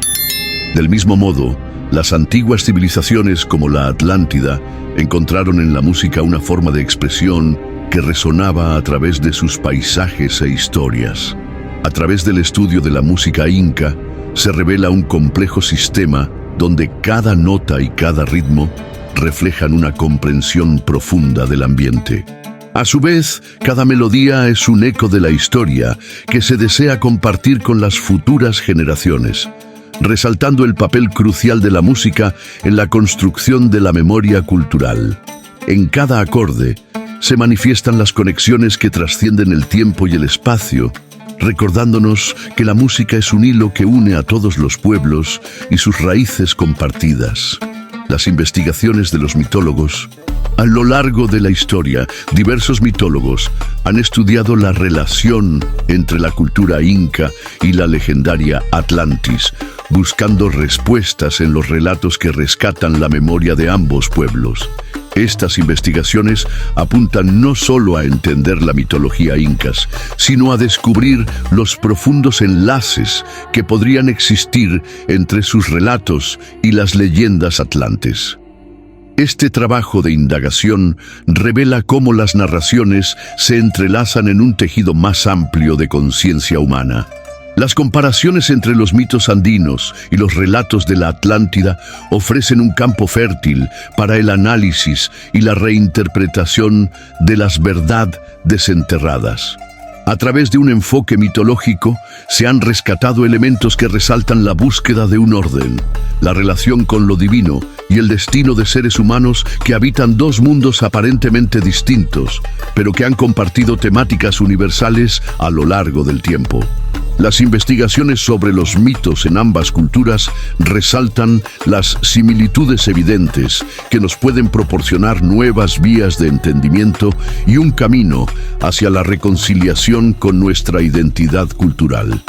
Del mismo modo, las antiguas civilizaciones como la Atlántida encontraron en la música una forma de expresión que resonaba a través de sus paisajes e historias. A través del estudio de la música inca, se revela un complejo sistema donde cada nota y cada ritmo reflejan una comprensión profunda del ambiente. A su vez, cada melodía es un eco de la historia que se desea compartir con las futuras generaciones, resaltando el papel crucial de la música en la construcción de la memoria cultural. En cada acorde se manifiestan las conexiones que trascienden el tiempo y el espacio, recordándonos que la música es un hilo que une a todos los pueblos y sus raíces compartidas. las investigaciones de los mitólogos. A lo largo de la historia, diversos mitólogos han estudiado la relación entre la cultura inca y la legendaria Atlantis, buscando respuestas en los relatos que rescatan la memoria de ambos pueblos. Estas investigaciones apuntan no solo a entender la mitología incas, sino a descubrir los profundos enlaces que podrían existir entre sus relatos y las leyendas atlantes. Este trabajo de indagación revela cómo las narraciones se entrelazan en un tejido más amplio de conciencia humana. Las comparaciones entre los mitos andinos y los relatos de la Atlántida ofrecen un campo fértil para el análisis y la reinterpretación de las verdades desenterradas. A través de un enfoque mitológico, se han rescatado elementos que resaltan la búsqueda de un orden, la relación con lo divino y el destino de seres humanos que habitan dos mundos aparentemente distintos, pero que han compartido temáticas universales a lo largo del tiempo. Las investigaciones sobre los mitos en ambas culturas resaltan las similitudes evidentes que nos pueden proporcionar nuevas vías de entendimiento y un camino hacia la reconciliación con nuestra identidad cultural.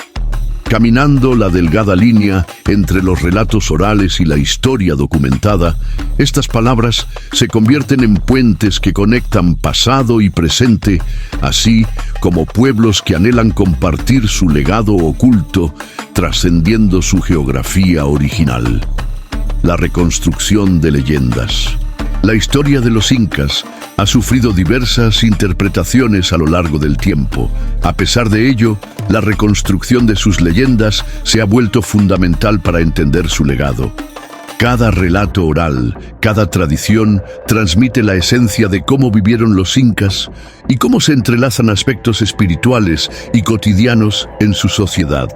Caminando la delgada línea entre los relatos orales y la historia documentada, estas palabras se convierten en puentes que conectan pasado y presente, así como pueblos que anhelan compartir su legado oculto, trascendiendo su geografía original. La reconstrucción de leyendas. La historia de los incas ha sufrido diversas interpretaciones a lo largo del tiempo. A pesar de ello, la reconstrucción de sus leyendas se ha vuelto fundamental para entender su legado. Cada relato oral, cada tradición, transmite la esencia de cómo vivieron los incas y cómo se entrelazan aspectos espirituales y cotidianos en su sociedad.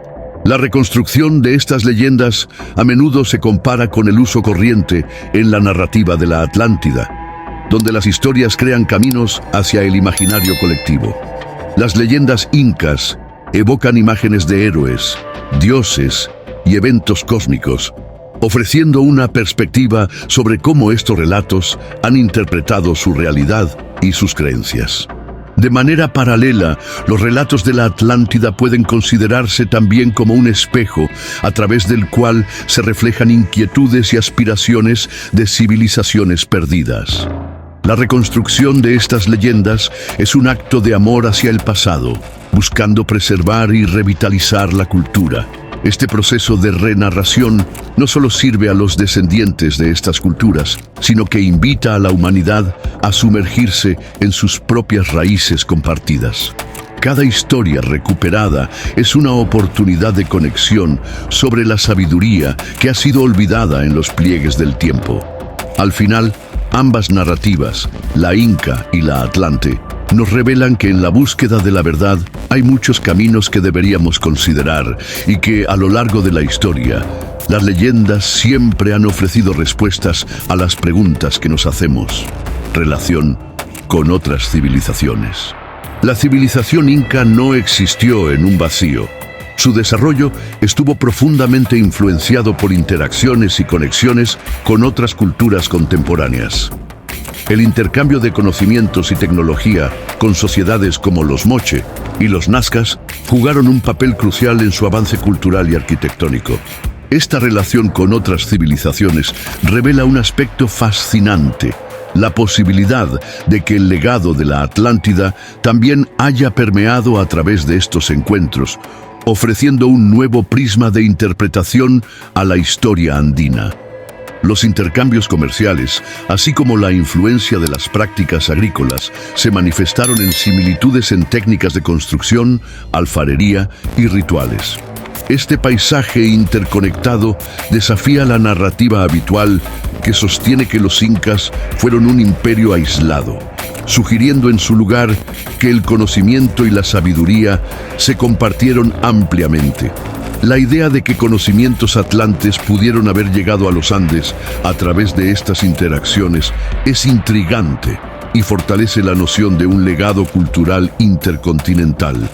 La reconstrucción de estas leyendas a menudo se compara con el uso corriente en la narrativa de la Atlántida, donde las historias crean caminos hacia el imaginario colectivo. Las leyendas incas evocan imágenes de héroes, dioses y eventos cósmicos, ofreciendo una perspectiva sobre cómo estos relatos han interpretado su realidad y sus creencias. De manera paralela, los relatos de la Atlántida pueden considerarse también como un espejo a través del cual se reflejan inquietudes y aspiraciones de civilizaciones perdidas. La reconstrucción de estas leyendas es un acto de amor hacia el pasado, buscando preservar y revitalizar la cultura. Este proceso de renarración no solo sirve a los descendientes de estas culturas, sino que invita a la humanidad a sumergirse en sus propias raíces compartidas. Cada historia recuperada es una oportunidad de conexión sobre la sabiduría que ha sido olvidada en los pliegues del tiempo. Al final, ambas narrativas, la Inca y la Atlante, nos revelan que en la búsqueda de la verdad hay muchos caminos que deberíamos considerar y que a lo largo de la historia, las leyendas siempre han ofrecido respuestas a las preguntas que nos hacemos. Relación con otras civilizaciones. La civilización inca no existió en un vacío. Su desarrollo estuvo profundamente influenciado por interacciones y conexiones con otras culturas contemporáneas. El intercambio de conocimientos y tecnología con sociedades como los Moche y los Nazcas jugaron un papel crucial en su avance cultural y arquitectónico. Esta relación con otras civilizaciones revela un aspecto fascinante: la posibilidad de que el legado de la Atlántida también haya permeado a través de estos encuentros, ofreciendo un nuevo prisma de interpretación a la historia andina. Los intercambios comerciales, así como la influencia de las prácticas agrícolas, se manifestaron en similitudes en técnicas de construcción, alfarería y rituales. Este paisaje interconectado desafía la narrativa habitual que sostiene que los incas fueron un imperio aislado, sugiriendo en su lugar que el conocimiento y la sabiduría se compartieron ampliamente. La idea de que conocimientos atlantes pudieron haber llegado a los Andes a través de estas interacciones es intrigante y fortalece la noción de un legado cultural intercontinental.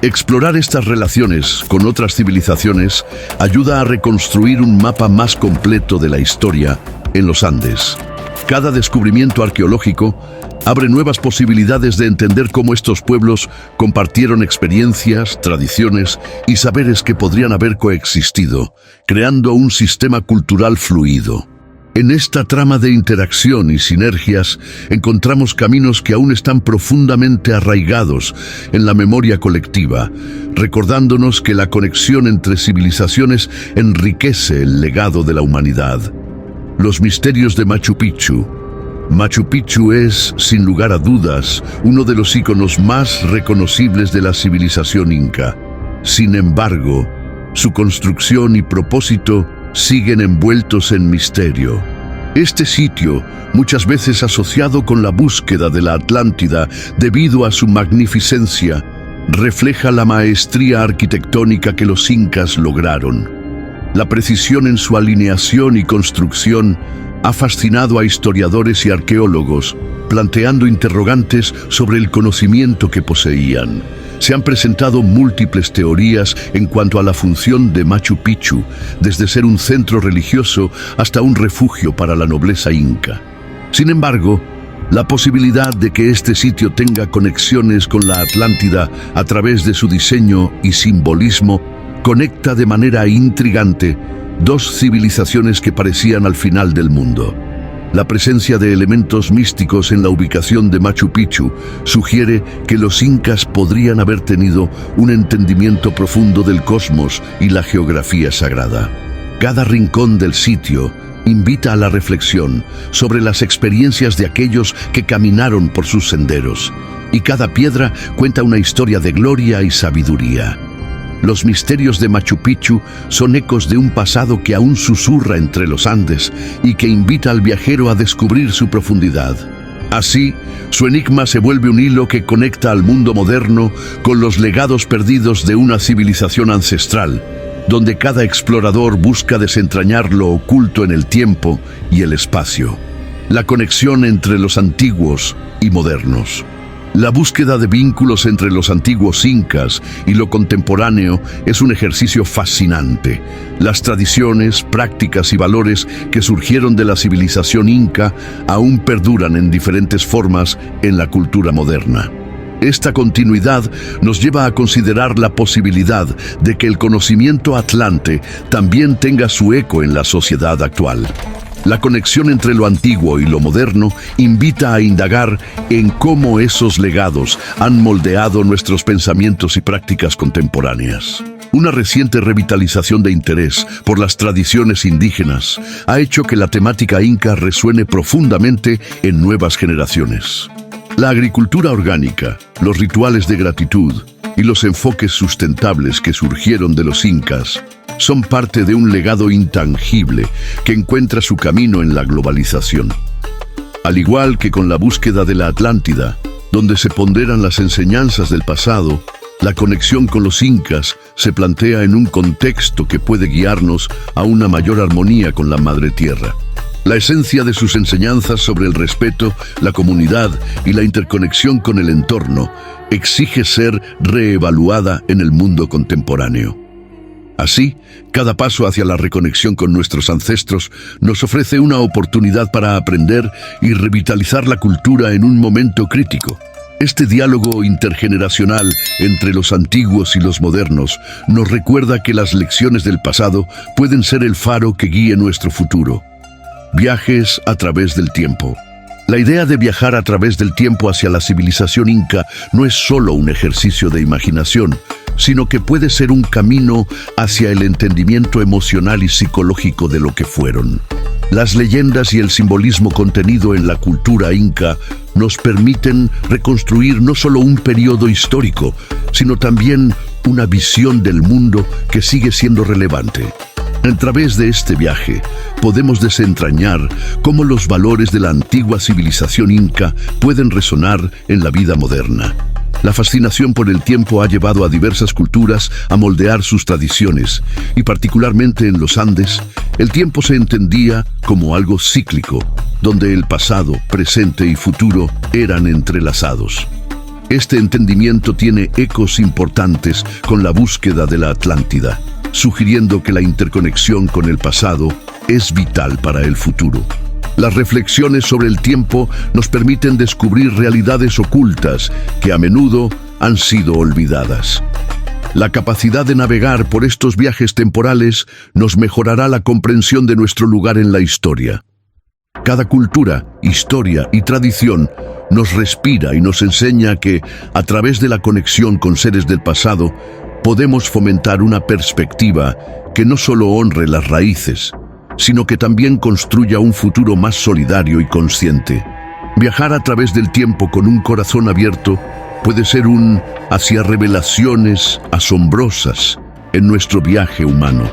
Explorar estas relaciones con otras civilizaciones ayuda a reconstruir un mapa más completo de la historia en los Andes. Cada descubrimiento arqueológico abre nuevas posibilidades de entender cómo estos pueblos compartieron experiencias, tradiciones y saberes que podrían haber coexistido, creando un sistema cultural fluido. En esta trama de interacción y sinergias encontramos caminos que aún están profundamente arraigados en la memoria colectiva, recordándonos que la conexión entre civilizaciones enriquece el legado de la humanidad. Los misterios de Machu Picchu. Machu Picchu es, sin lugar a dudas, uno de los íconos más reconocibles de la civilización inca. Sin embargo, su construcción y propósito siguen envueltos en misterio. Este sitio, muchas veces asociado con la búsqueda de la Atlántida debido a su magnificencia, refleja la maestría arquitectónica que los incas lograron. La precisión en su alineación y construcción ha fascinado a historiadores y arqueólogos, planteando interrogantes sobre el conocimiento que poseían. Se han presentado múltiples teorías en cuanto a la función de Machu Picchu, desde ser un centro religioso hasta un refugio para la nobleza inca. Sin embargo, la posibilidad de que este sitio tenga conexiones con la Atlántida a través de su diseño y simbolismo conecta de manera intrigante dos civilizaciones que parecían al final del mundo. La presencia de elementos místicos en la ubicación de Machu Picchu sugiere que los incas podrían haber tenido un entendimiento profundo del cosmos y la geografía sagrada. Cada rincón del sitio invita a la reflexión sobre las experiencias de aquellos que caminaron por sus senderos, y cada piedra cuenta una historia de gloria y sabiduría. Los misterios de Machu Picchu son ecos de un pasado que aún susurra entre los Andes y que invita al viajero a descubrir su profundidad. Así, su enigma se vuelve un hilo que conecta al mundo moderno con los legados perdidos de una civilización ancestral, donde cada explorador busca desentrañar lo oculto en el tiempo y el espacio. La conexión entre los antiguos y modernos. La búsqueda de vínculos entre los antiguos incas y lo contemporáneo es un ejercicio fascinante. Las tradiciones, prácticas y valores que surgieron de la civilización inca aún perduran en diferentes formas en la cultura moderna. Esta continuidad nos lleva a considerar la posibilidad de que el conocimiento atlante también tenga su eco en la sociedad actual. La conexión entre lo antiguo y lo moderno invita a indagar en cómo esos legados han moldeado nuestros pensamientos y prácticas contemporáneas. Una reciente revitalización de interés por las tradiciones indígenas ha hecho que la temática inca resuene profundamente en nuevas generaciones. La agricultura orgánica, los rituales de gratitud y los enfoques sustentables que surgieron de los incas son parte de un legado intangible que encuentra su camino en la globalización. Al igual que con la búsqueda de la Atlántida, donde se ponderan las enseñanzas del pasado, la conexión con los incas se plantea en un contexto que puede guiarnos a una mayor armonía con la Madre Tierra. La esencia de sus enseñanzas sobre el respeto, la comunidad y la interconexión con el entorno exige ser reevaluada en el mundo contemporáneo. Así, cada paso hacia la reconexión con nuestros ancestros nos ofrece una oportunidad para aprender y revitalizar la cultura en un momento crítico. Este diálogo intergeneracional entre los antiguos y los modernos nos recuerda que las lecciones del pasado pueden ser el faro que guíe nuestro futuro. Viajes a través del tiempo. La idea de viajar a través del tiempo hacia la civilización inca no es solo un ejercicio de imaginación, sino que puede ser un camino hacia el entendimiento emocional y psicológico de lo que fueron. Las leyendas y el simbolismo contenido en la cultura inca nos permiten reconstruir no solo un periodo histórico, sino también una visión del mundo que sigue siendo relevante. A través de este viaje, podemos desentrañar cómo los valores de la antigua civilización inca pueden resonar en la vida moderna. La fascinación por el tiempo ha llevado a diversas culturas a moldear sus tradiciones, y particularmente en los Andes, el tiempo se entendía como algo cíclico, donde el pasado, presente y futuro eran entrelazados. Este entendimiento tiene ecos importantes con la búsqueda de la Atlántida. sugiriendo que la interconexión con el pasado es vital para el futuro. Las reflexiones sobre el tiempo nos permiten descubrir realidades ocultas que a menudo han sido olvidadas. La capacidad de navegar por estos viajes temporales nos mejorará la comprensión de nuestro lugar en la historia. Cada cultura, historia y tradición nos respira y nos enseña que, a través de la conexión con seres del pasado, podemos fomentar una perspectiva que no solo honre las raíces, sino que también construya un futuro más solidario y consciente. Viajar a través del tiempo con un corazón abierto puede ser hacia revelaciones asombrosas en nuestro viaje humano,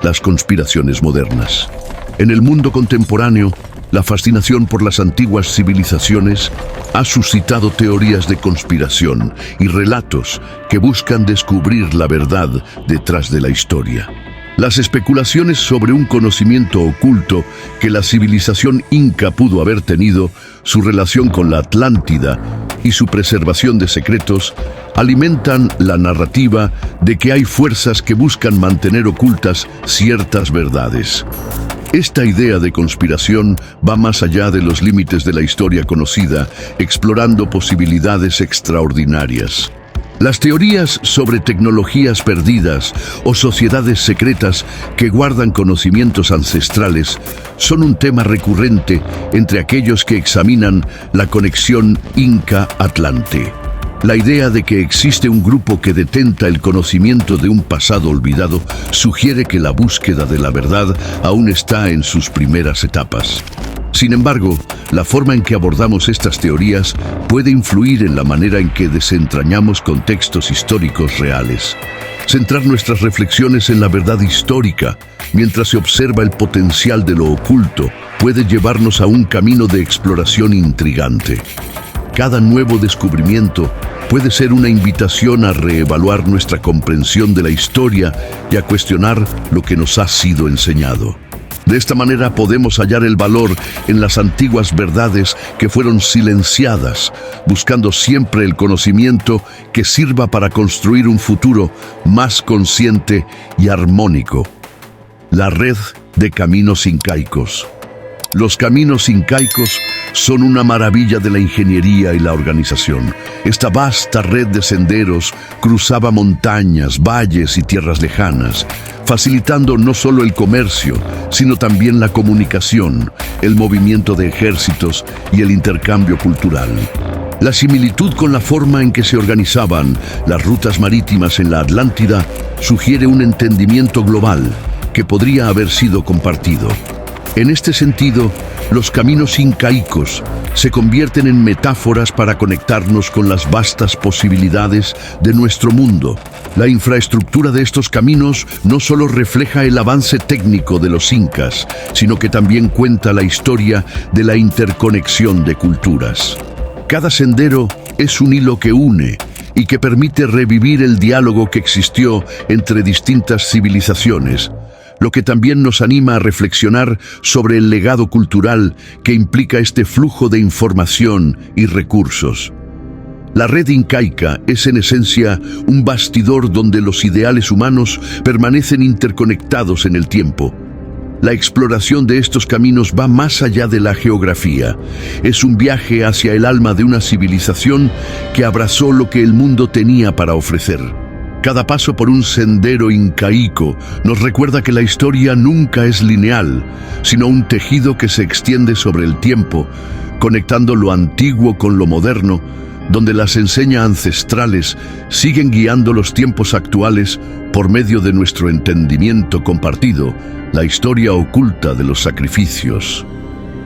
las conspiraciones modernas. En el mundo contemporáneo, la fascinación por las antiguas civilizaciones ha suscitado teorías de conspiración y relatos que buscan descubrir la verdad detrás de la historia. Las especulaciones sobre un conocimiento oculto que la civilización inca pudo haber tenido, su relación con la Atlántida y su preservación de secretos, alimentan la narrativa de que hay fuerzas que buscan mantener ocultas ciertas verdades. Esta idea de conspiración va más allá de los límites de la historia conocida, explorando posibilidades extraordinarias. Las teorías sobre tecnologías perdidas o sociedades secretas que guardan conocimientos ancestrales son un tema recurrente entre aquellos que examinan la conexión Inca-Atlante. La idea de que existe un grupo que detenta el conocimiento de un pasado olvidado sugiere que la búsqueda de la verdad aún está en sus primeras etapas. Sin embargo, la forma en que abordamos estas teorías puede influir en la manera en que desentrañamos contextos históricos reales. Centrar nuestras reflexiones en la verdad histórica, mientras se observa el potencial de lo oculto, puede llevarnos a un camino de exploración intrigante. Cada nuevo descubrimiento puede ser una invitación a reevaluar nuestra comprensión de la historia y a cuestionar lo que nos ha sido enseñado. De esta manera podemos hallar el valor en las antiguas verdades que fueron silenciadas, buscando siempre el conocimiento que sirva para construir un futuro más consciente y armónico. La red de caminos incaicos. Los caminos incaicos son una maravilla de la ingeniería y la organización. Esta vasta red de senderos cruzaba montañas, valles y tierras lejanas, facilitando no solo el comercio, sino también la comunicación, el movimiento de ejércitos y el intercambio cultural. La similitud con la forma en que se organizaban las rutas marítimas en la Atlántida sugiere un entendimiento global que podría haber sido compartido. En este sentido, los caminos incaicos se convierten en metáforas para conectarnos con las vastas posibilidades de nuestro mundo. La infraestructura de estos caminos no solo refleja el avance técnico de los incas, sino que también cuenta la historia de la interconexión de culturas. Cada sendero es un hilo que une y que permite revivir el diálogo que existió entre distintas civilizaciones, lo que también nos anima a reflexionar sobre el legado cultural que implica este flujo de información y recursos. La red incaica es en esencia un bastidor donde los ideales humanos permanecen interconectados en el tiempo. La exploración de estos caminos va más allá de la geografía. Es un viaje hacia el alma de una civilización que abrazó lo que el mundo tenía para ofrecer. Cada paso por un sendero incaico nos recuerda que la historia nunca es lineal, sino un tejido que se extiende sobre el tiempo, conectando lo antiguo con lo moderno, donde las enseñanzas ancestrales siguen guiando los tiempos actuales por medio de nuestro entendimiento compartido, la historia oculta de los sacrificios.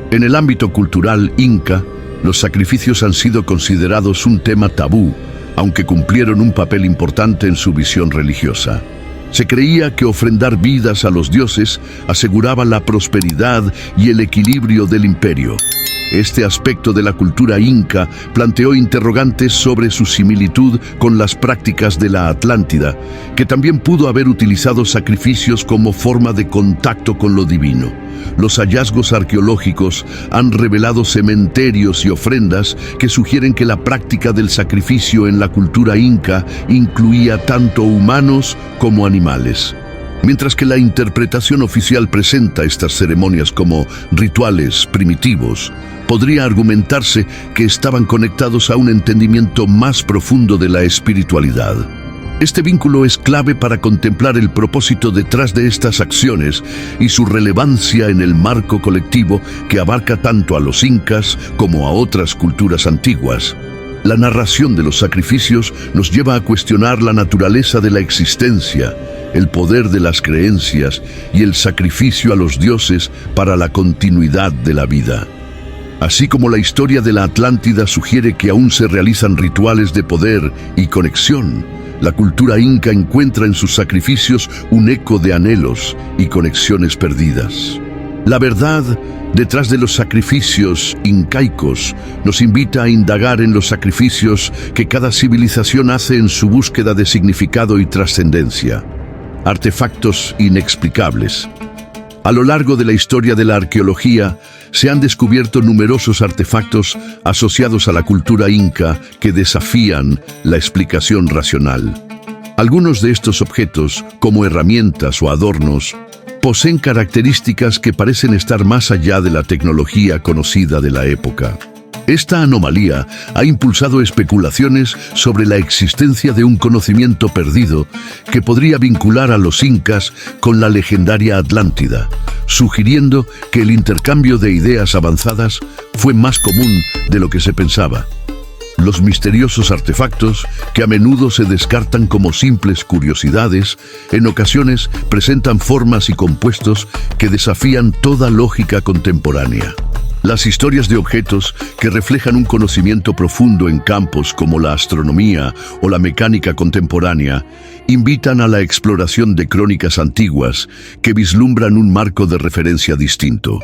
En el ámbito cultural inca, los sacrificios han sido considerados un tema tabú, aunque cumplieron un papel importante en su visión religiosa. Se creía que ofrendar vidas a los dioses aseguraba la prosperidad y el equilibrio del imperio. Este aspecto de la cultura inca planteó interrogantes sobre su similitud con las prácticas de la Atlántida, que también pudo haber utilizado sacrificios como forma de contacto con lo divino. Los hallazgos arqueológicos han revelado cementerios y ofrendas que sugieren que la práctica del sacrificio en la cultura inca incluía tanto humanos como animales. Mientras que la interpretación oficial presenta estas ceremonias como rituales primitivos, podría argumentarse que estaban conectados a un entendimiento más profundo de la espiritualidad. Este vínculo es clave para contemplar el propósito detrás de estas acciones y su relevancia en el marco colectivo que abarca tanto a los incas como a otras culturas antiguas. La narración de los sacrificios nos lleva a cuestionar la naturaleza de la existencia, el poder de las creencias y el sacrificio a los dioses para la continuidad de la vida. Así como la historia de la Atlántida sugiere que aún se realizan rituales de poder y conexión, la cultura inca encuentra en sus sacrificios un eco de anhelos y conexiones perdidas. La verdad detrás de los sacrificios incaicos nos invita a indagar en los sacrificios que cada civilización hace en su búsqueda de significado y trascendencia. Artefactos inexplicables. A lo largo de la historia de la arqueología, se han descubierto numerosos artefactos asociados a la cultura inca que desafían la explicación racional. Algunos de estos objetos, como herramientas o adornos, poseen características que parecen estar más allá de la tecnología conocida de la época. Esta anomalía ha impulsado especulaciones sobre la existencia de un conocimiento perdido que podría vincular a los incas con la legendaria Atlántida, sugiriendo que el intercambio de ideas avanzadas fue más común de lo que se pensaba. Los misteriosos artefactos, que a menudo se descartan como simples curiosidades, en ocasiones presentan formas y compuestos que desafían toda lógica contemporánea. Las historias de objetos que reflejan un conocimiento profundo en campos como la astronomía o la mecánica contemporánea invitan a la exploración de crónicas antiguas que vislumbran un marco de referencia distinto.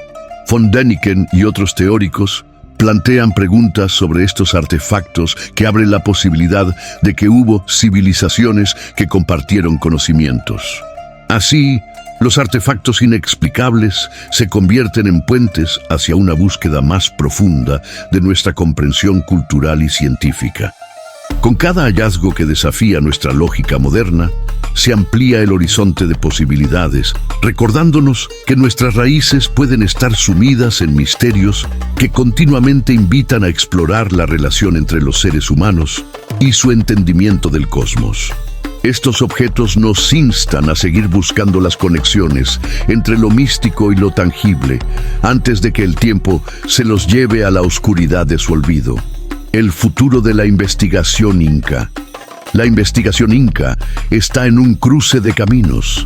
Von Däniken y otros teóricos plantean preguntas sobre estos artefactos que abren la posibilidad de que hubo civilizaciones que compartieron conocimientos. Así, los artefactos inexplicables se convierten en puentes hacia una búsqueda más profunda de nuestra comprensión cultural y científica. Con cada hallazgo que desafía nuestra lógica moderna, se amplía el horizonte de posibilidades, recordándonos que nuestras raíces pueden estar sumidas en misterios que continuamente invitan a explorar la relación entre los seres humanos y su entendimiento del cosmos. Estos objetos nos instan a seguir buscando las conexiones entre lo místico y lo tangible, antes de que el tiempo se los lleve a la oscuridad de su olvido. El futuro de la investigación inca. La investigación inca está en un cruce de caminos.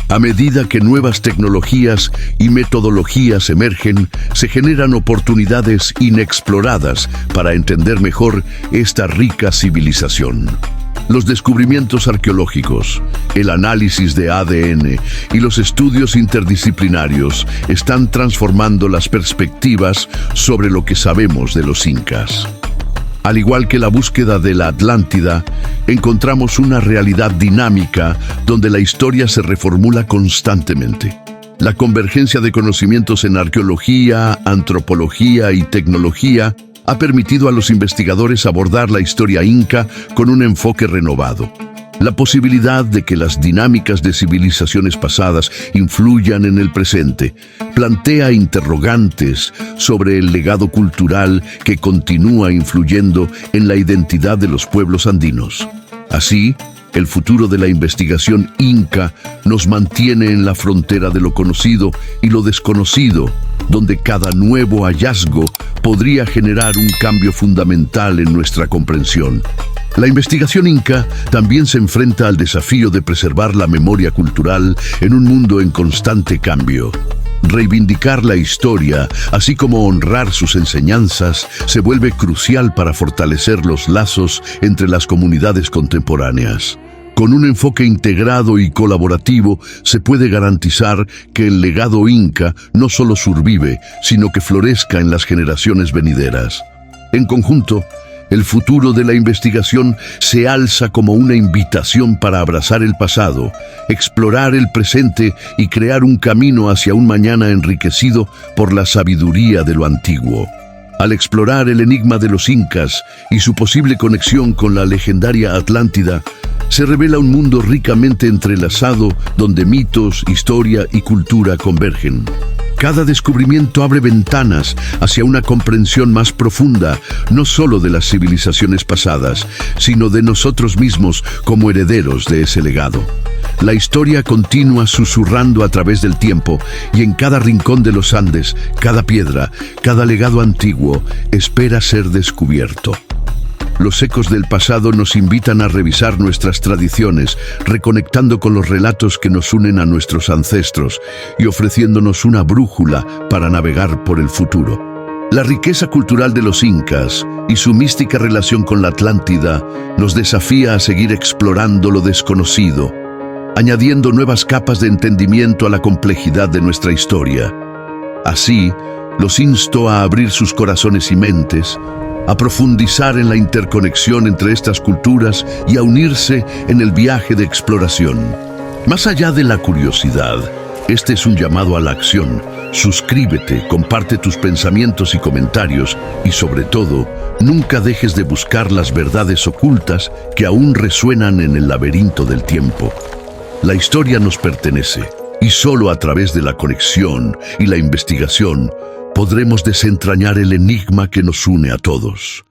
A medida que nuevas tecnologías y metodologías emergen, se generan oportunidades inexploradas para entender mejor esta rica civilización. Los descubrimientos arqueológicos, el análisis de ADN y los estudios interdisciplinarios están transformando las perspectivas sobre lo que sabemos de los incas. Al igual que la búsqueda de la Atlántida, encontramos una realidad dinámica donde la historia se reformula constantemente. La convergencia de conocimientos en arqueología, antropología y tecnología ha permitido a los investigadores abordar la historia inca con un enfoque renovado. La posibilidad de que las dinámicas de civilizaciones pasadas influyan en el presente plantea interrogantes sobre el legado cultural que continúa influyendo en la identidad de los pueblos andinos. Así, el futuro de la investigación inca nos mantiene en la frontera de lo conocido y lo desconocido, donde cada nuevo hallazgo podría generar un cambio fundamental en nuestra comprensión. La investigación inca también se enfrenta al desafío de preservar la memoria cultural en un mundo en constante cambio. Reivindicar la historia, así como honrar sus enseñanzas, se vuelve crucial para fortalecer los lazos entre las comunidades contemporáneas. Con un enfoque integrado y colaborativo, se puede garantizar que el legado inca no solo survive, sino que florezca en las generaciones venideras. En conjunto, el futuro de la investigación se alza como una invitación para abrazar el pasado, explorar el presente y crear un camino hacia un mañana enriquecido por la sabiduría de lo antiguo. Al explorar el enigma de los incas y su posible conexión con la legendaria Atlántida, se revela un mundo ricamente entrelazado donde mitos, historia y cultura convergen. Cada descubrimiento abre ventanas hacia una comprensión más profunda, no solo de las civilizaciones pasadas, sino de nosotros mismos como herederos de ese legado. La historia continúa susurrando a través del tiempo y en cada rincón de los Andes, cada piedra, cada legado antiguo espera ser descubierto. Los ecos del pasado nos invitan a revisar nuestras tradiciones, reconectando con los relatos que nos unen a nuestros ancestros y ofreciéndonos una brújula para navegar por el futuro. La riqueza cultural de los incas y su mística relación con la Atlántida nos desafía a seguir explorando lo desconocido, añadiendo nuevas capas de entendimiento a la complejidad de nuestra historia. Así, los insto a abrir sus corazones y mentes, a profundizar en la interconexión entre estas culturas y a unirse en el viaje de exploración. Más allá de la curiosidad, este es un llamado a la acción. Suscríbete, comparte tus pensamientos y comentarios y, sobre todo, nunca dejes de buscar las verdades ocultas que aún resuenan en el laberinto del tiempo. La historia nos pertenece y solo a través de la conexión y la investigación podremos desentrañar el enigma que nos une a todos.